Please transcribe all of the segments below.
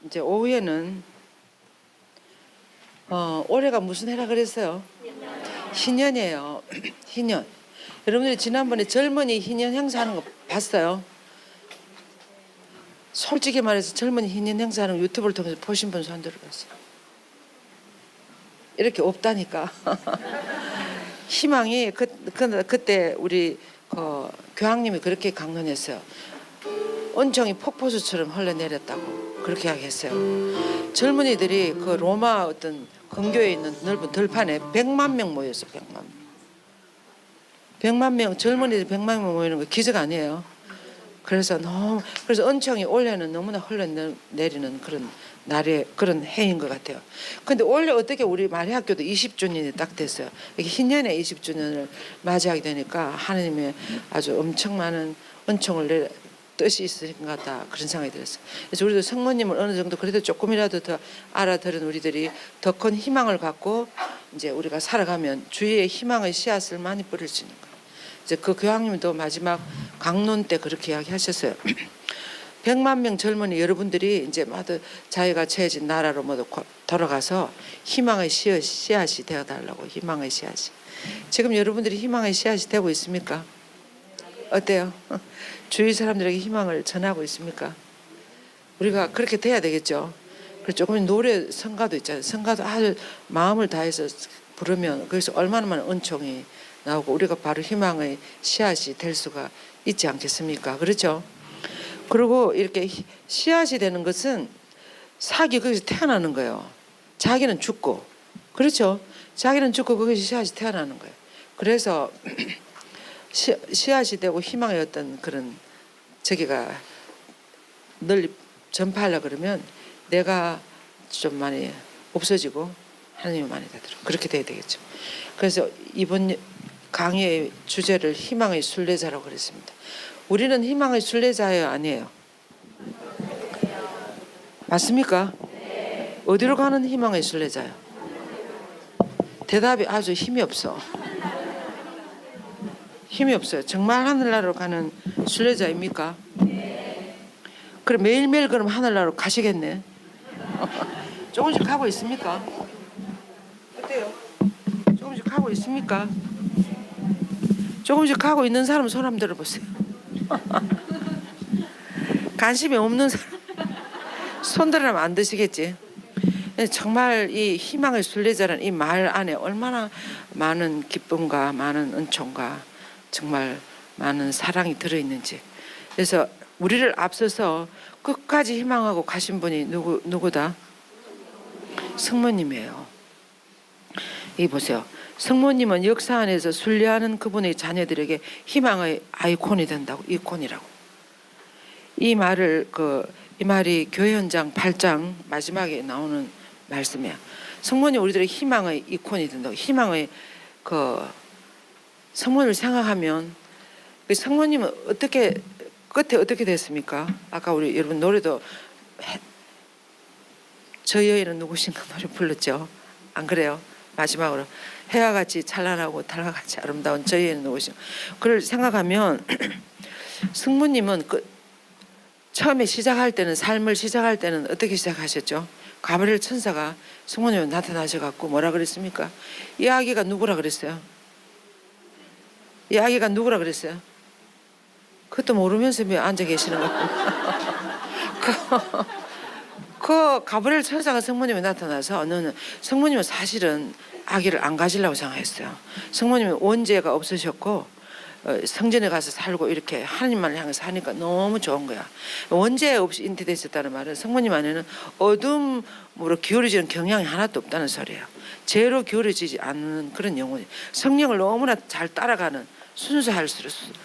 이제 오후에는 올해가 무슨 해라 그랬어요? 희년이에요. 희년. 여러분들이 지난번에 젊은이 희년 행사하는 거 봤어요? 솔직히 말해서 젊은이 희년 행사하는 거 유튜브를 통해서 보신 분 손 들어봤어요. 이렇게 없다니까. 희망이 그때 우리 교황님이 그렇게 강론했어요. 은총이 폭포수처럼 흘러내렸다고 그렇게 이야기했어요. 젊은이들이 그 로마 어떤 근교에 있는 넓은 들판에 100만 명 모였어. 100만 명. 100만 명, 젊은이들 100만 명 모이는 거 기적 아니에요. 그래서 은총이 올해는 너무나 흘러내리는 그런 날의 그런 해인 것 같아요. 근데 올해 어떻게 우리 마리학교도 20주년이 딱 됐어요. 이렇게 희년의 20주년을 맞이하게 되니까 하나님의 아주 엄청 많은 은총을 뜻이 있을 것 같다 그런 생각이 들었어요. 그래서 우리도 성모님을 어느 정도 그래도 조금이라도 더 알아들은 우리들이 더 큰 희망을 갖고 이제 우리가 살아가면 주위에 희망의 씨앗을 많이 뿌릴 수 있는 거예요. 이제 그 교황님도 마지막 강론 때 그렇게 이야기하셨어요. 100만 명 젊은이 여러분들이 이제 모두 자기가 채해진 나라로 모두 돌아가서 희망의 씨앗이 되어달라고. 희망의 씨앗이. 지금 여러분들이 희망의 씨앗이 되고 있습니까? 어때요? 주위 사람들에게 희망을 전하고 있습니까? 우리가 그렇게 돼야 되겠죠. 그리고 조금 노래 성가도 있잖아요. 성가도 아주 마음을 다해서 부르면 그래서 얼마나 많은 은총이 나오고 우리가 바로 희망의 씨앗이 될 수가 있지 않겠습니까? 그렇죠? 그리고 이렇게 씨앗이 되는 것은 사기 거기서 태어나는 거예요. 자기는 죽고, 그렇죠? 자기는 죽고 거기서 씨앗이 태어나는 거예요. 그래서 씨앗이 되고 희망의 어떤 그런 저기가 널리 전파하려고 그러면 내가 좀 많이 없어지고 하나님이 많이 되도록 그렇게 돼야 되겠죠. 그래서 이번 강의의 주제를 희망의 순례자라고 그랬습니다. 우리는 희망의 순례자예요, 아니에요? 맞습니까? 어디로 가는 희망의 순례자요? 대답이 아주 힘이 없어. 힘이 없어요. 정말 하늘나라로 가는 순례자입니까? 그럼 매일매일 그럼 하늘나라로 가시겠네. 조금씩 가고 있습니까? 어때요? 조금씩 가고 있습니까? 조금씩 가고 있는 사람 손 한번 들어보세요. 관심이 없는 사람 손 들으면 안 되시겠지. 정말 이 희망의 순례자라는 이 말 안에 얼마나 많은 기쁨과 많은 은총과 정말 많은 사랑이 들어있는지. 그래서 우리를 앞서서 끝까지 희망하고 가신 분이 누구다? 성모님이에요. 이 보세요. 성모님은 역사 안에서 순례하는 그분의 자녀들에게 희망의 아이콘이 된다고. 이콘이라고. 이 말이 교회 현장 8장 마지막에 나오는 말씀이야. 성모님 우리들의 희망의 이콘이 된다고. 희망의 성모님을 생각하면 성모님은 끝에 어떻게 됐습니까? 아까 우리 여러분 노래도 저 여인은 누구신가 노래 불렀죠. 안 그래요? 마지막으로 해와 같이 찬란하고 달과 같이 아름다운 저 여인은 누구신가. 그걸 생각하면 성모님은 처음에 시작할 때는 삶을 시작할 때는 어떻게 시작하셨죠? 가브리엘 천사가 성모님에 나타나셔갖고 뭐라 그랬습니까? 이 아기가 누구라 그랬어요? 이 아기가 누구라 그랬어요? 그것도 모르면서 왜 앉아 계시는 거예요? 그 가브리엘 천사가 성모님에 나타나서 너는 성모님은 사실은 아기를 안 가지려고 생각했어요. 성모님은 원죄가 없으셨고 성전에 가서 살고 이렇게 하나님만을 향해서 하니까 너무 좋은 거야. 원죄 없이 잉태되셨다는 말은 성모님 안에는 어둠으로 기울어지는 경향이 하나도 없다는 소리예요. 죄로 기울어지지 않는 그런 영혼이 성령을 너무나 잘 따라가는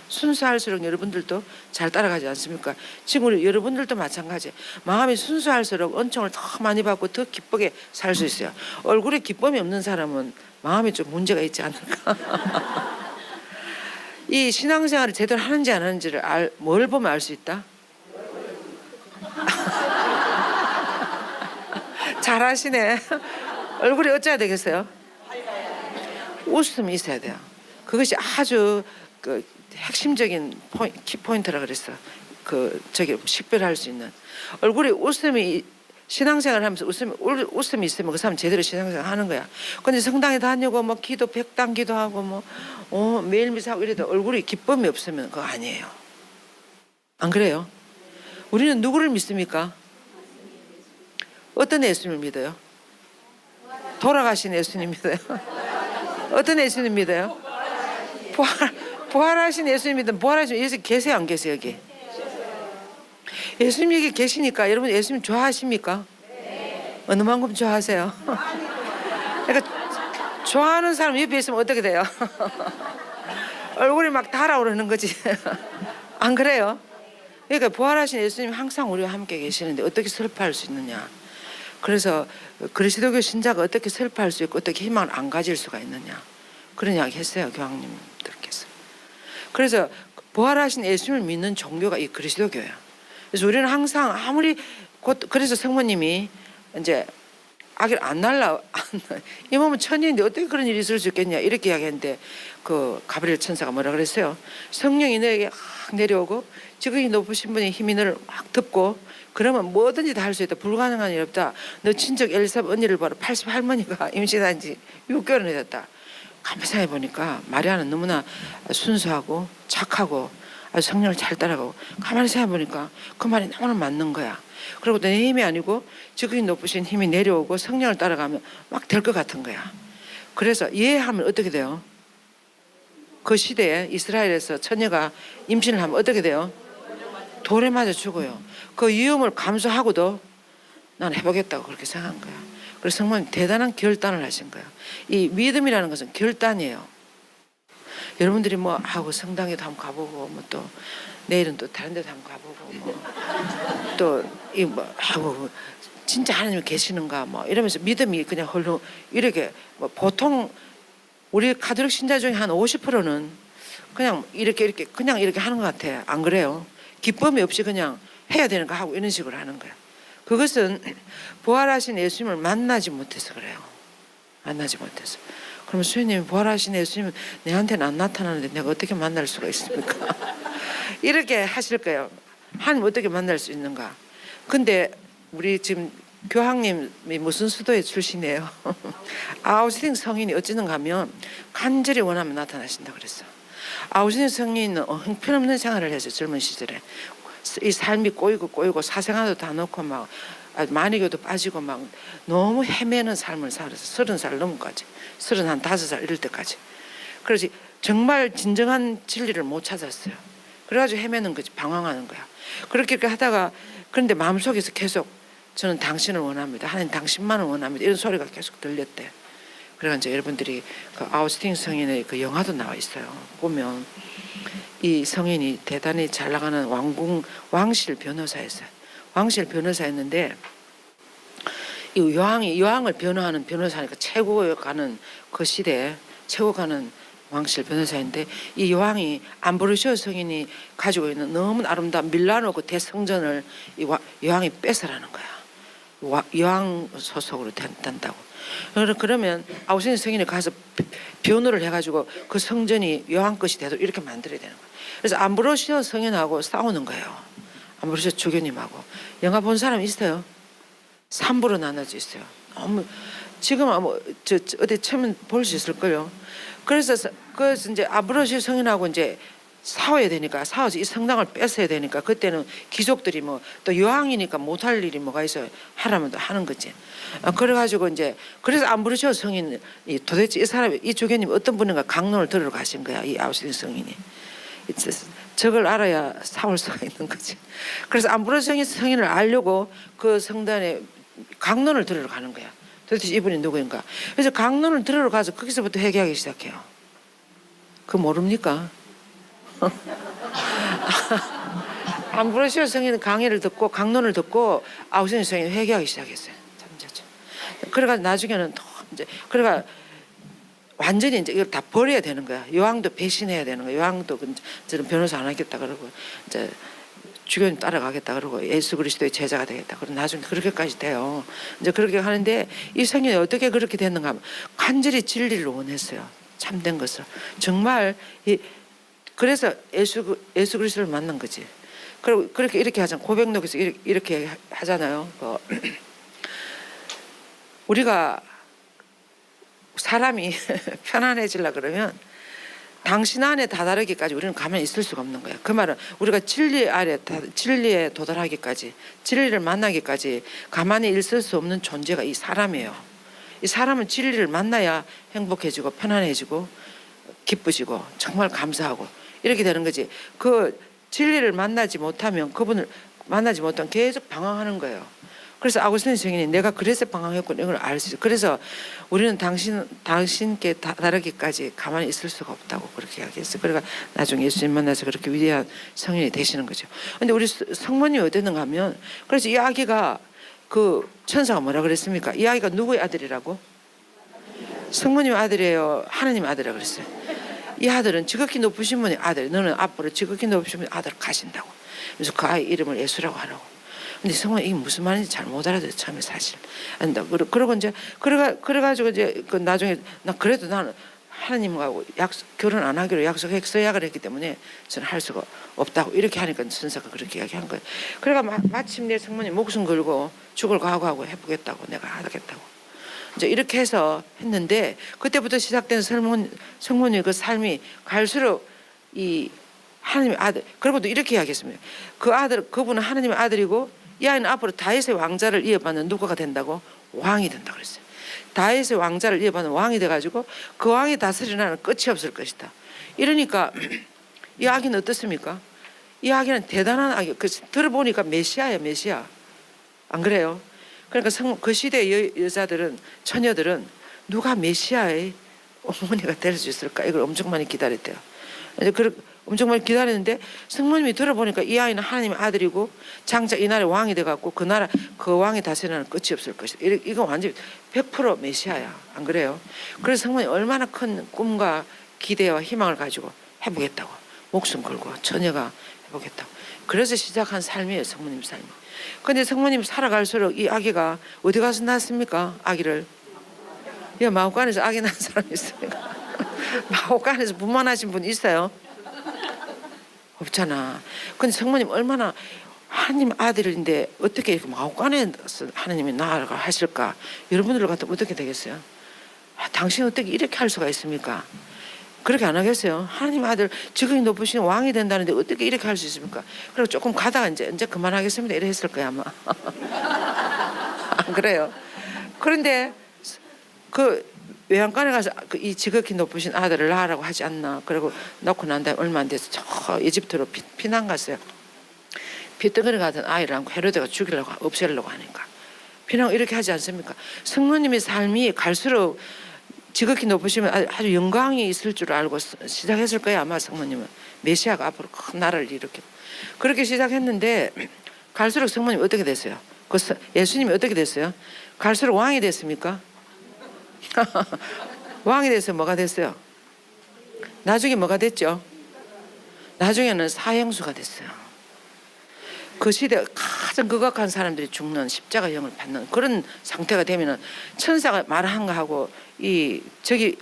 순수할수록 여러분들도 잘 따라가지 않습니까? 지금 우리 여러분들도 마찬가지. 마음이 순수할수록 은총을 더 많이 받고 더 기쁘게 살 수 있어요. 얼굴에 기쁨이 없는 사람은 마음이 좀 문제가 있지 않을까? 이 신앙생활을 제대로 하는지 안 하는지를 뭘 보면 알 수 있다? 잘하시네. 얼굴이 어째야 되겠어요? 웃음이 있어야 돼요. 그것이 아주 핵심적인 키포인트라 그랬어. 식별할 수 있는 얼굴에 웃음이 신앙생활 하면서 웃음이 있으면 그 사람 제대로 신앙생활 하는 거야. 근데 성당에 다니고 뭐 기도 100단 기도하고 뭐 매일 미사하고 이래도 얼굴이 기쁨이 없으면 그거 아니에요. 안 그래요? 우리는 누구를 믿습니까? 어떤 예수님을 믿어요? 돌아가신 예수님 믿어요? 어떤 예수님 믿어요? 부활하신 예수님 믿으면 부활하신 예수님 계세요 안 계세요 여기? 예수님 여기 계시니까 여러분 예수님 좋아하십니까? 어느 만큼 좋아하세요? 그러니까 좋아하는 사람 옆에 있으면 어떻게 돼요? 얼굴이 막 달아오르는 거지. 안 그래요? 그러니까 부활하신 예수님 항상 우리와 함께 계시는데 어떻게 슬퍼할 수 있느냐. 그래서 그리스도교 신자가 어떻게 슬퍼할 수 있고 어떻게 희망을 안 가질 수가 있느냐. 그런 이야기 했어요 교황님들께서. 그래서 부활하신 예수님을 믿는 종교가 이 그리스도교예요. 그래서 우리는 항상 아무리 그래서 성모님이 이제 아기를 안 날라 이 몸은 천인데 어떻게 그런 일이 있을 수 있겠냐 이렇게 이야기했는데 그 가브리엘 천사가 뭐라 그랬어요? 성령이 너에게 확 내려오고 지극히 높으신 분의 힘이 너를 막 덮고 그러면 뭐든지 다 할 수 있다. 불가능한 일 없다. 너 친척 엘리사벳 언니를 봐라. 80 할머니가 임신한 지 6개월이 됐다. 가만히 생각해 보니까 마리아는 너무나 순수하고 착하고 아주 성령을 잘 따라가고 가만히 생각해 보니까 그 말이 너무나 맞는 거야. 그리고 내 힘이 아니고 지극히 높으신 힘이 내려오고 성령을 따라가면 막 될 것 같은 거야. 그래서 이해하면 어떻게 돼요? 그 시대에 이스라엘에서 처녀가 임신을 하면 어떻게 돼요? 돌에 맞아 죽어요. 그 위험을 감수하고도 난 해보겠다고 그렇게 생각한 거야. 그래서 정말 대단한 결단을 하신 거야. 이 믿음이라는 것은 결단이에요. 여러분들이 뭐 하고 성당에도 한번 가보고 뭐 또 내일은 또 다른 데도 한번 가보고 뭐 또 이 뭐 하고 진짜 하나님이 계시는가 뭐 이러면서 믿음이 그냥 홀로 이렇게 뭐 보통 우리 가톨릭 신자 중에 한 50%는 그냥 이렇게 그냥 이렇게 하는 것 같아. 안 그래요? 기쁨이 없이 그냥 해야 되는 거 하고 이런 식으로 하는 거야. 그것은 부활하신 예수님을 만나지 못해서 그래요. 만나지 못해서. 그러면 수녀님이 부활하신 예수님은 내한테는 안 나타나는데 내가 어떻게 만날 수가 있습니까? 이렇게 하실 거예요. 하나님 어떻게 만날 수 있는가? 근데 우리 지금 교황님이 무슨 수도의 출신이에요? 아우슈틴 성인이 어찌는가 하면 간절히 원하면 나타나신다 그랬어. 아우슈틴 성인은 형편없는 생활을 해서 젊은 시절에 이 삶이 꼬이고 사생활도 다 넣고 막 만이교도 빠지고 막 너무 헤매는 삶을 살아서 30살 넘어까지 35살 이럴 때까지. 그래서 정말 진정한 진리를 못 찾았어요. 그래가지고 헤매는 거지. 방황하는 거야. 그렇게 하다가 그런데 마음속에서 계속 저는 당신을 원합니다. 하나님 당신만을 원합니다. 이런 소리가 계속 들렸대. 그래서 이제 여러분들이 그 아우스틴 성인의 그 영화도 나와 있어요. 보면 이 성인이 대단히 잘 나가는 왕실 변호사였어요. 왕실 변호사였는데 이 여왕을 변호하는 변호사니까 최고 가는 그 시대에 최고 가는 왕실 변호사인데 이 여왕이 암브로시오 성인이 가지고 있는 너무 아름다운 밀라노 그 대성전을 이 여왕이 뺏으라는 거야. 여왕 소속으로 된다고. 그러면 아우신 성인이 가서 변호를 해가지고 그 성전이 여왕 것이 되도록 이렇게 만들어야 되는 거야. 그래서 암브로시오 성인하고 싸우는 거예요. 암브로시오 주교님하고. 영화 본 사람 있어요? 3부로 나눠져 있어요. 너무 지금 어디 처음 볼 수 있을 거요. 그래서 이제 암브로시오 성인하고 이제 싸워야 되니까 싸워서 이 성당을 뺏어야 되니까 그때는 귀족들이 뭐 또 여왕이니까 못할 일이 뭐가 있어요. 하라면 또 하는 거지. 그래가지고 이제 그래서 암브로시오 성인이 도대체 이 사람이 이 주교님 어떤 분인가 강론을 들으러 가신 거야. 이 아우스틴 성인이. 저걸 알아야 싸울 수가 있는 거지. 그래서 암브로시오 성인을 알려고 그 성단에 강론을 들으러 가는 거야. 도대체 이분이 누구인가. 그래서 강론을 들으러 가서 거기서부터 회개하기 시작해요. 그거 모릅니까? 암브로시오 성인 강의를 듣고 강론을 듣고 아우스틴 성인이 회개하기 시작했어요. 그래가 나중에는 또 이제 그래가 완전히 이제 이걸 다 버려야 되는 거야. 여왕도 배신해야 되는 거야. 여왕도 저는 변호사 안 하겠다 그러고 이제 주교님 따라가겠다 그러고 예수 그리스도의 제자가 되겠다. 그럼 나중에 그렇게까지 돼요. 이제 그렇게 하는데 이 성인이 어떻게 그렇게 됐는가 하면 간절히 진리를 원했어요. 참된 것을. 정말 그래서 예수 그리스도를 만난 거지. 그리고 그렇게 이렇게 하잖아. 고백록에서 이렇게 하잖아요. 우리가 사람이 편안해지려 그러면 당신 안에 다다르기까지 우리는 가만히 있을 수가 없는 거예요. 그 말은 우리가 진리에 도달하기까지, 진리를 만나기까지 가만히 있을 수 없는 존재가 이 사람이에요. 이 사람은 진리를 만나야 행복해지고 편안해지고 기쁘시고 정말 감사하고 이렇게 되는 거지. 그 진리를 만나지 못하면, 그분을 만나지 못하면 계속 방황하는 거예요. 그래서 아구스틴 증인이 내가 그래서 방황했구나 이걸 알 수 있어요. 그래서 우리는 당신께 다르기까지 가만히 있을 수가 없다고 그렇게 이야기했어요. 그러니까 나중에 예수님 만나서 그렇게 위대한 성인이 되시는 거죠. 근데 우리 성모님이 어땠는가 하면, 그래서 이 아기가 그 천사가 뭐라 그랬습니까? 이 아기가 누구의 아들이라고? 성모님 아들이에요, 하느님 아들이라고 그랬어요. 이 아들은 지극히 높으신 분의 아들, 너는 앞으로 지극히 높으신 분의 아들을 가진다고. 그래서 그 아이 이름을 예수라고 하라고. 근데 성모님 이게 무슨 말인지 잘 못 알아들어요, 처음에 사실. 그러고 이제 그래가지고 이제 그 나중에 그래도 나는 하나님하고 결혼 안 하기로 약속을 했기 때문에 저는 할 수가 없다고 이렇게 하니까 선사가 그렇게 이야기한 거예요. 그러니까 마침내 성모님 목숨 걸고 죽을 각오하고 해보겠다고, 내가 하겠다고 이제 이렇게 해서 했는데, 그때부터 시작된 성모님의 그 삶이 갈수록 이 하나님의 아들, 그리고 또 이렇게 이야기했습니다. 그 아들, 그분은 하나님의 아들이고 이 아이는 앞으로 다윗의 왕자를 이어받는 누가가 된다고? 왕이 된다고 그랬어요. 다윗의 왕자를 이어받는 왕이 돼가지고 그 왕이 다스리는 나라는 끝이 없을 것이다. 이러니까 이 아기는 어떻습니까? 이 아기는 대단한 아기. 들어보니까 메시아예요, 메시아. 안 그래요? 그러니까 그 시대의 여자들은, 처녀들은 누가 메시아의 어머니가 될 수 있을까? 이걸 엄청 많이 기다렸대요. 이제 엄청 많이 기다렸는데 성모님이 들어보니까 이 아이는 하나님의 아들이고 장차 이 나라의 왕이 돼갖고 그 왕이 다스리는 끝이 없을 것이다. 이거 완전히 100% 메시아야. 안 그래요? 그래서 성모님 얼마나 큰 꿈과 기대와 희망을 가지고 해보겠다고, 목숨 걸고 처녀가 해보겠다고. 그래서 시작한 삶이에요, 성모님 삶이. 근데 성모님 살아갈수록 이 아기가 어디 가서 낳습니까? 아기를. 마옥간에서 아기 낳은 사람이 있습니까? 마옥간에서 분만하신 분 있어요? 없잖아. 근데 성모님 얼마나 하나님 아들인데 어떻게 이렇게 마옥간에서 하나님이 나아가 하실까? 여러분들 같으면 어떻게 되겠어요? 당신 어떻게 이렇게 할 수가 있습니까? 그렇게 안 하겠어요? 하나님 아들 지극히 높으신 왕이 된다는데 어떻게 이렇게 할 수 있습니까? 그리고 조금 가다가 이제 그만하겠습니다 이래 했을 거야 아마. 안 그래요? 그런데 그 외양간에 가서 이 지극히 높으신 아들을 낳으라고 하지 않나. 그리고 낳고 난 다음에 얼마 안 돼서 저 이집트로 피난 갔어요. 피덩어리 같은 아이를 안고 헤로데가 죽이려고, 없애려고 하니까. 피난 이렇게 하지 않습니까? 성모님의 삶이 갈수록 지극히 높으시면 아주 영광이 있을 줄 알고 시작했을 거예요 아마. 성모님은 메시아가 앞으로 큰 나라를 일으키고 그렇게 시작했는데, 갈수록 성모님 어떻게 됐어요? 예수님이 어떻게 됐어요? 갈수록 왕이 됐습니까? 왕이 돼서 뭐가 됐어요? 나중에 뭐가 됐죠? 나중에는 사형수가 됐어요. 그 시대 가장 극악한 사람들이 죽는 십자가형을 받는 그런 상태가 되면은 천사가 말한 거하고 저기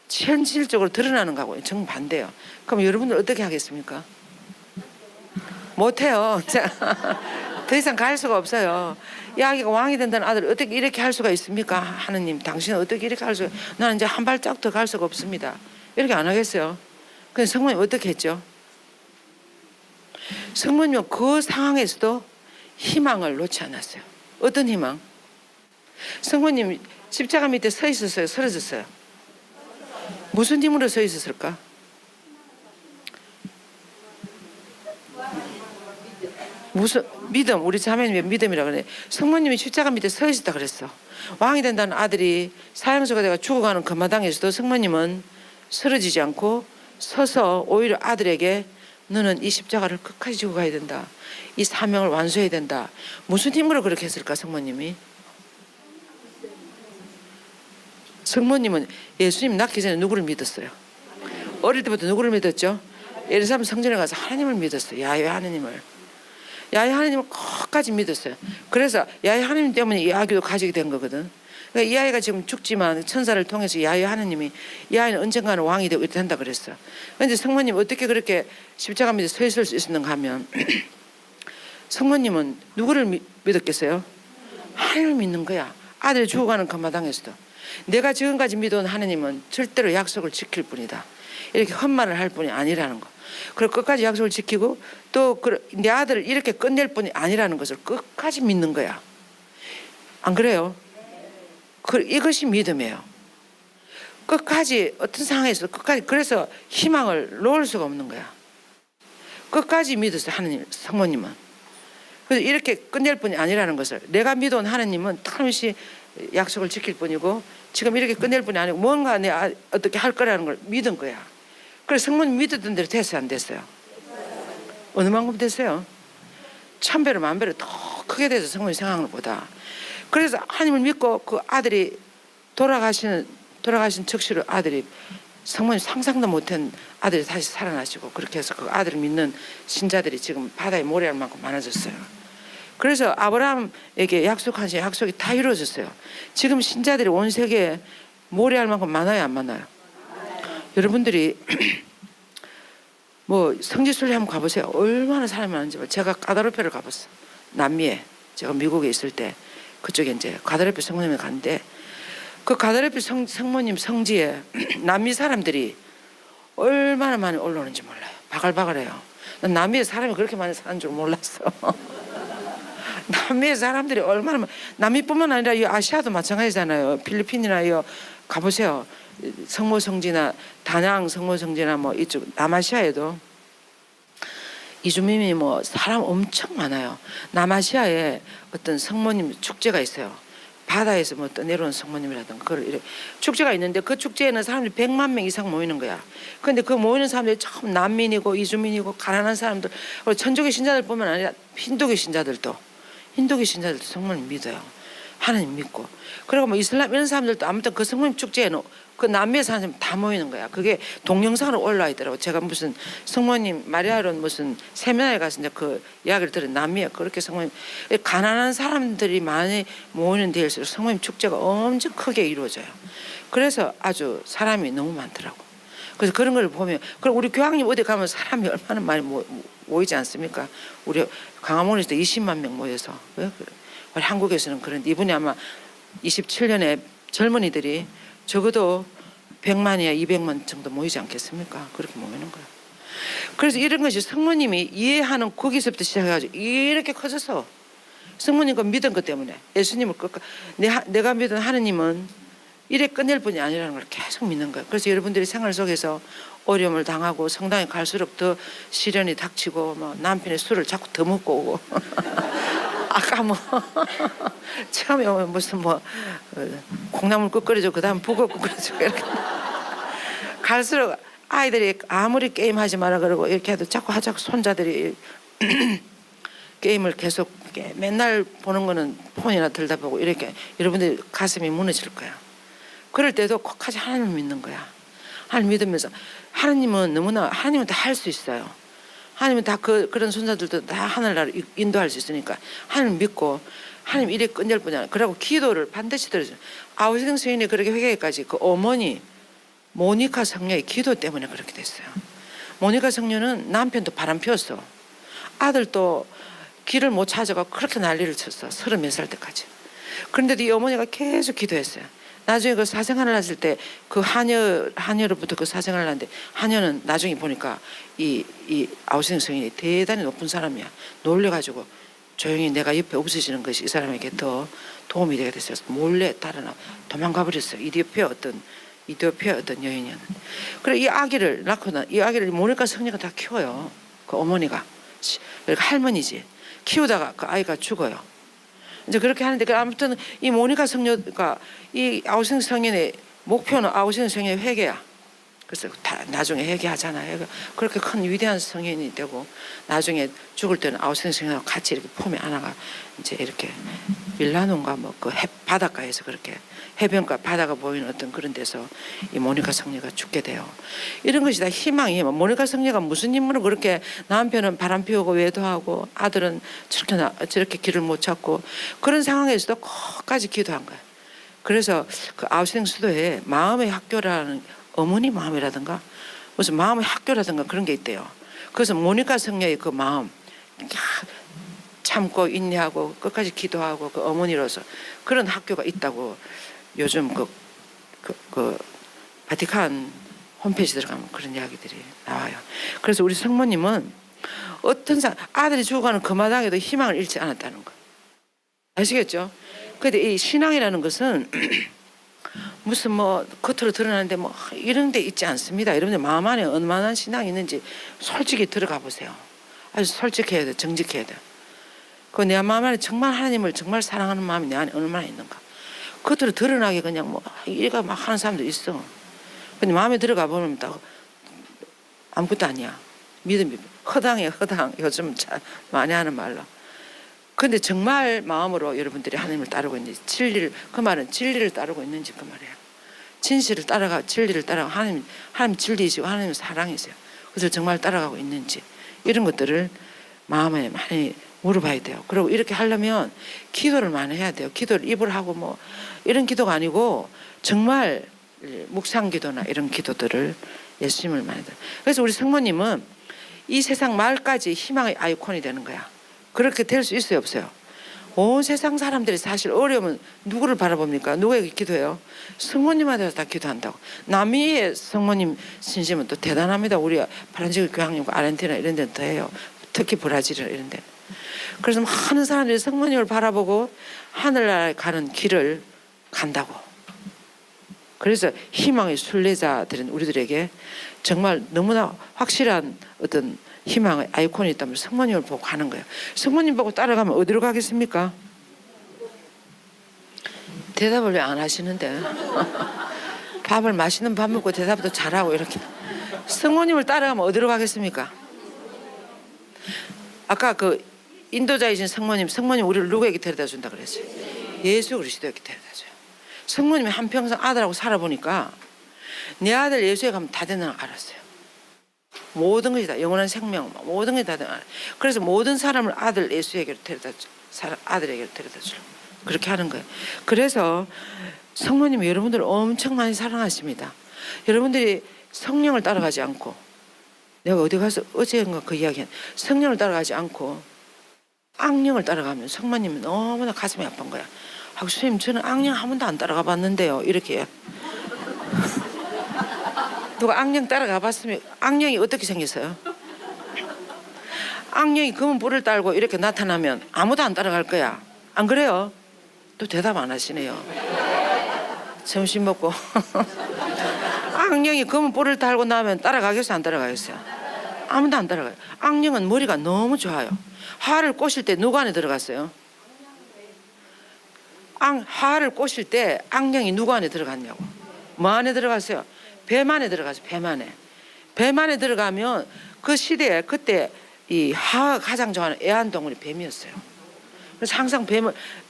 현실적으로 드러나는 거하고 정반대예요. 그럼 여러분들 어떻게 하겠습니까? 못해요. 더 이상 갈 수가 없어요. 이 아기가 왕이 된다는 아들을 어떻게 이렇게 할 수가 있습니까? 하느님, 당신은 어떻게 이렇게 할 수가, 나는 이제 한 발짝 더 갈 수가 없습니다. 이렇게 안 하겠어요. 근데 성모님 어떻게 했죠? 성모님은 그 상황에서도 희망을 놓지 않았어요. 어떤 희망? 성모님 십자가 밑에 서 있었어요? 쓰러졌어요? 무슨 힘으로 서 있었을까? 무슨 믿음, 우리 자매님의 믿음이라 그래. 성모님이 십자가 밑에 서 있었다 그랬어. 왕이 된다는 아들이 사형수가 되어 죽어가는 그 마당에서도 성모님은 쓰러지지 않고 서서 오히려 아들에게 너는 이 십자가를 끝까지 지고 가야 된다. 이 사명을 완수해야 된다. 무슨 힘으로 그렇게 했을까 성모님이? 성모님은 예수님 낳기 전에 누구를 믿었어요? 어릴 때부터 누구를 믿었죠? 예루살렘 성전에 가서 하나님을 믿었어요. 야훼 하나님을. 야훼 하나님을 끝까지 믿었어요. 그래서 야훼 하나님 때문에 이 아기도 가지게 된 거거든. 그러니까 이 아이가 지금 죽지만 천사를 통해서 야훼 하나님이 이 아이는 언젠가는 왕이 되고 이렇게 된다 그랬어. 그런데 성모님 어떻게 그렇게 십자가 밑에 서 있을 수 있었는가 하면 성모님은 누구를 믿었겠어요? 하나님을 믿는 거야. 아들이 죽어가는 그 마당에서도 내가 지금까지 믿어온 하느님은 절대로 약속을 지킬 뿐이다. 이렇게 헛말을 할 뿐이 아니라는 거. 그리고 끝까지 약속을 지키고 또 내 아들을 이렇게 끝낼 뿐이 아니라는 것을 끝까지 믿는 거야. 안 그래요? 이것이 믿음이에요. 끝까지 어떤 상황에서 끝까지 그래서 희망을 놓을 수가 없는 거야. 끝까지 믿었어요. 하느님 성모님은. 그래서 이렇게 끝낼 뿐이 아니라는 것을 내가 믿어온 하느님은 틀림없이 약속을 지킬 뿐이고 지금 이렇게 끝낼 뿐이 아니고 뭔가 어떻게 할 거라는 걸 믿은 거야. 그래서 성모님 믿었던 대로 됐어요, 안 됐어요? 어느 만큼 됐어요? 1000배로 10,000배로 더 크게 돼서 성모님 생각하는 것보다. 그래서 하나님을 믿고 그 아들이 돌아가신 즉시로 아들이 성모님 상상도 못한 아들이 다시 살아나시고 그렇게 해서 그 아들을 믿는 신자들이 지금 바다에 모래알 만큼 많아졌어요. 그래서 아브라함에게 약속하신 약속이 다 이루어졌어요. 지금 신자들이 온 세계에 모래알 만큼 많아요, 안 많아요? 여러분들이 뭐 성지순례 한번 가보세요. 얼마나 사람이 많은지. 제가 가다로페를 가봤어요. 남미에 제가 미국에 있을 때 그쪽에 이제 가다로페 성모님에 갔는데 그 가다로페 성모님 성지에 남미 사람들이 얼마나 많이 올라오는지 몰라요. 바글바글해요. 난 남미에 사람이 그렇게 많이 사는 줄 몰랐어. 남미의 사람들이 얼마나 남미뿐만 아니라 이 아시아도 마찬가지잖아요. 필리핀이나 가보세요. 성모성지나 다낭 성모성지나 뭐 이쪽 남아시아에도 이주민이 뭐 사람 엄청 많아요. 남아시아에 어떤 성모님 축제가 있어요. 바다에서 뭐 떠내려온 성모님이라든가 그걸 축제가 있는데 그 축제에는 사람들이 100만 명 이상 모이는 거야. 그런데 그 모이는 사람들이 전부 난민이고 이주민이고 가난한 사람들, 그리고 천주교 신자들뿐만 아니라 힌두교 신자들도 성모님 믿어요. 하나님 믿고. 그리고 뭐 이슬람 이런 사람들도 아무튼 그 성모님 축제에는 그 남미에 사는 사람 다 모이는 거야. 그게 동영상으로 올라와 있더라고. 제가 무슨 성모님 마리아론 무슨 세미나에 가서 이제 그 이야기를 들은 남미에 그렇게 성모님 가난한 사람들이 많이 모이는 데일수록 성모님 축제가 엄청 크게 이루어져요. 그래서 아주 사람이 너무 많더라고. 그래서 그런 걸 보면 그리고 우리 교황님 어디 가면 사람이 얼마나 많이 모이지 않습니까? 우리 강화문에서도 20만 명 모여서 왜 그래? 우리 한국에서는 그런데 이분이 아마 27년에 젊은이들이 적어도 100만이야 200만 정도 모이지 않겠습니까? 그렇게 모이는 거야. 그래서 이런 것이 성모님이 이해하는 거기서부터 시작해가지고 이렇게 커져서 성모님과 믿은 것 때문에 예수님을 내가 믿은 하느님은 이래 끝낼 뿐이 아니라는 걸 계속 믿는 거예요. 그래서 여러분들이 생활 속에서 어려움을 당하고 성당에 갈수록 더 시련이 닥치고 뭐 남편의 술을 자꾸 더 먹고 오고 아까 뭐 처음에 무슨 뭐 콩나물 국 끓여줘 그다음 북어 국 끓여줘 이렇게 갈수록 아이들이 아무리 게임하지 마라 그러고 이렇게 해도 자꾸 하자고 손자들이 게임을 계속 맨날 보는 거는 폰이나 들다 보고 이렇게 여러분들 가슴이 무너질 거야. 그럴 때도 꼭까지 하나님을 믿는 거야. 하나님 믿으면서 하나님은 너무나 하나님은 다 할 수 있어요. 하나님은 다 그런 손자들도 다 하늘나라 인도할 수 있으니까 하나님 믿고 하나님 일이 끝낼 뿐이 아니라 그리고 기도를 반드시 들어줘요. 아우싱 스윙이 그렇게 회개까지 그 어머니 모니카 성녀의 기도 때문에 그렇게 됐어요. 모니카 성녀는 남편도 바람 피웠어. 아들도 길을 못 찾아가 그렇게 난리를 쳤어. 30몇 살 때까지. 그런데도 이 어머니가 계속 기도했어요. 나중에 그 사생활을 했을 때 그 하녀로부터 그 사생활을 하는데 하녀는 나중에 보니까 이 아우싱 성인이 대단히 높은 사람이야. 놀래가지고 조용히 내가 옆에 없어지는 것이 이 사람에게 더 도움이 되게 됐어요. 몰래 따라 도망가 버렸어요. 이디오피아 어떤 여인이었는데. 그래 이 아기를 낳고는 이 아기를 모니카 성녀가 다 키워요. 그 어머니가 그러니까 할머니지. 키우다가 그 아이가 죽어요. 이제 그렇게 하는데 아무튼 이 모니카 성녀가 이 아우싱 성인의 목표는 아우싱 성인의 회개야. 그래서 다 나중에 회개하잖아요. 그렇게 큰 위대한 성인이 되고 나중에 죽을 때는 아우싱 성인하고 같이 이렇게 폼에 안아가 이제 이렇게 밀라노인가 뭐 그 바닷가에서 그렇게 해변가 바다가 보이는 어떤 그런 데서 이 모니카 성녀가 죽게 돼요. 이런 것이 다 희망이에요. 모니카 성녀가 무슨 인물을 그렇게 남편은 바람 피우고 외도하고 아들은 저렇게 길을 못 찾고 그런 상황에서도 끝까지 기도한 거예요. 그래서 그 아우싱 수도에 마음의 학교라는 어머니 마음이라든가 무슨 마음의 학교라든가 그런 게 있대요. 그래서 모니카 성녀의 그 마음 참고 인내하고 끝까지 기도하고 그 어머니로서 그런 학교가 있다고 요즘 그 바티칸 홈페이지 들어가면 그런 이야기들이 나와요. 그래서 우리 성모님은 어떤 아들이 죽어가는 그 마당에도 희망을 잃지 않았다는 거 아시겠죠? 근데 이 신앙이라는 것은 무슨 뭐 겉으로 드러나는데 뭐 이런 데 있지 않습니다. 여러분들 마음 안에 얼마나 신앙이 있는지 솔직히 들어가 보세요. 아주 솔직해야 돼, 정직해야 돼. 그 내 마음 안에 정말 하나님을 정말 사랑하는 마음이 내 안에 얼마나 있는가. 겉으로 드러나게 그냥 뭐 이래가 막 하는 사람도 있어. 근데 마음에 들어가 보면 딱 아무것도 아니야. 믿음이 허당이야, 허당. 요즘 참 많이 하는 말로. 근데 정말 마음으로 여러분들이 하나님을 따르고 있는지, 진리를, 그 말은 진리를 따르고 있는지 그 말이에요. 진실을 따라가, 진리를 따라가, 하나님 진리이시고 하나님 사랑이세요. 그래서 정말 따라가고 있는지 이런 것들을 마음에 많이 물어봐야 돼요. 그리고 이렇게 하려면 기도를 많이 해야 돼요. 기도를 입을 하고 뭐 이런 기도가 아니고 정말 묵상 기도나 이런 기도들을 예수님을 많이 해요. 그래서 우리 성모님은 이 세상 말까지 희망의 아이콘이 되는 거야. 그렇게 될 수 있어요, 없어요? 온 세상 사람들이 사실 어려우면 누구를 바라봅니까? 누구에게 기도해요? 성모님한테 다 기도한다고. 남미의 성모님 신심은 또 대단합니다. 우리 파란지구 교황님과 아르헨티나 이런 데는 더 해요. 특히 브라질 이런 데. 그래서 많은 사람들이 성모님을 바라보고 하늘나라에 가는 길을 간다고. 그래서 희망의 순례자들은 우리들에게 정말 너무나 확실한 어떤 희망의 아이콘이 있다면 성모님을 보고 가는 거예요. 성모님 보고 따라가면 어디로 가겠습니까? 대답을 왜 안 하시는데? 밥을 맛있는 밥 먹고 대답도 잘하고 이렇게. 성모님을 따라가면 어디로 가겠습니까? 아까 그 인도자이신 성모님 우리를 누구에게 데려다 준다 그랬어요? 예수 그리스도에게 데려다 줘요. 성모님이 한평생 아들하고 살아보니까 내 아들 예수에 가면 다 되는 걸 알았어요. 모든 것이 다 영원한 생명 모든 것이 다 되는 걸 알아요. 그래서 모든 사람을 아들 예수에게로 데려다 줘. 아들에게로 데려다 주려 그렇게 하는 거예요. 그래서 성모님이 여러분들을 엄청 많이 사랑하십니다. 여러분들이 성령을 따라가지 않고 내가 어디 가서 어제인가 그 이야기한 성령을 따라가지 않고 악령을 따라가면 성모님은 너무나 가슴이 아픈 거야. 하고 선생님 저는 악령 한 번도 안 따라가 봤는데요. 이렇게 누가 악령 따라가 봤으면 악령이 어떻게 생겼어요? 악령이 검은 불을 달고 이렇게 나타나면 아무도 안 따라갈 거야. 안 그래요? 또 대답 안 하시네요. 점심 먹고 악령이 검은 불을 달고 나면 따라가겠어요? 안 따라가겠어요? 아무도 안 따라가요. 악령은 머리가 너무 좋아요. 화를 꼬실 때 누구 안에 들어갔어요? 화를 꼬실 때 악령이 누구 안에 들어갔냐고. 뭐 안에 들어갔어요? 뱀 안에 들어갔어요. 뱀 안에 들어가면 그 시대에 그때 이 하가 가장 좋아하는 애완동물이 뱀이었어요. 그래서 항상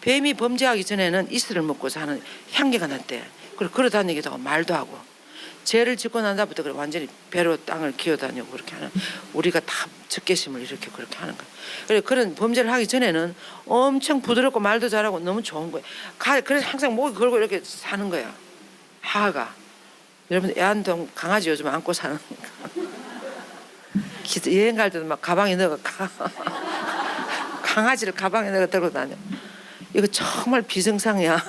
뱀이 범죄하기 전에는 이슬을 먹고 사는 향기가 났대. 그리고 걸어다니기도 하고 말도 하고 죄를 짓고 난 다음부터 그래 완전히 배로 땅을 기어다니고 그렇게 하는 우리가 다 적개심을 이렇게 그렇게 하는 거예요. 그래 그런 범죄를 하기 전에는 엄청 부드럽고 말도 잘하고 너무 좋은 거예요. 그래서 항상 목이 걸고 이렇게 사는 거야. 하가. 여러분 애완동 강아지 요즘 안고 사는 여행 갈 때도 막 가방에 넣어 강아지를 가방에 넣어 들고 다녀. 이거 정말 비정상이야.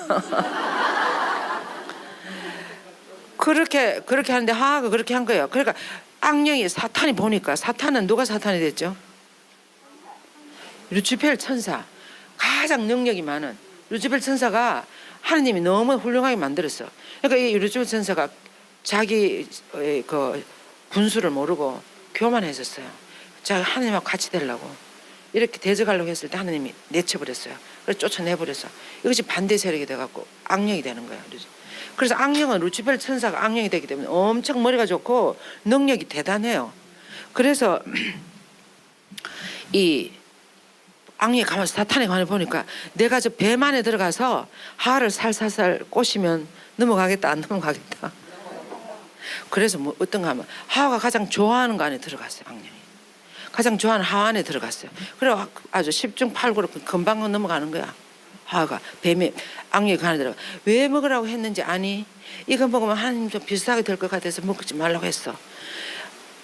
그렇게 하는데 하하가 그렇게 한 거예요. 그러니까 악령이 사탄이 보니까 사탄은 누가 사탄이 됐죠? 루치펠 천사 가장 능력이 많은 루치펠 천사가 하느님이 너무 훌륭하게 만들었어. 그러니까 이 루치펠 천사가 자기 그 분수를 모르고 교만했었어요. 자기 하느님하고 같이 되려고 이렇게 대적하려고 했을 때 하느님이 내쳐버렸어요. 그래서 쫓아내버렸어. 이것이 반대 세력이 돼갖고 악령이 되는 거야. 그래서 악령은 루치펠 천사가 악령이 되기 때문에 엄청 머리가 좋고 능력이 대단해요. 그래서 이 악령이 가만히 사탄이 가만히 보니까 내가 저 뱀 안에 들어가서 하를 살살살 꼬시면 넘어가겠다 안 넘어가겠다. 그래서 뭐 어떤가 하면 하와가 가장 좋아하는 거 안에 들어갔어요. 악령이 가장 좋아하는 하와 안에 들어갔어요. 그래 아주 10중 8구로 금방 넘어가는 거야. 하와가 뱀이 악령이 그 안에 들어가. 왜 먹으라고 했는지 아니? 이거 먹으면 하나님 좀 비슷하게 될 것 같아서 먹지 말라고 했어.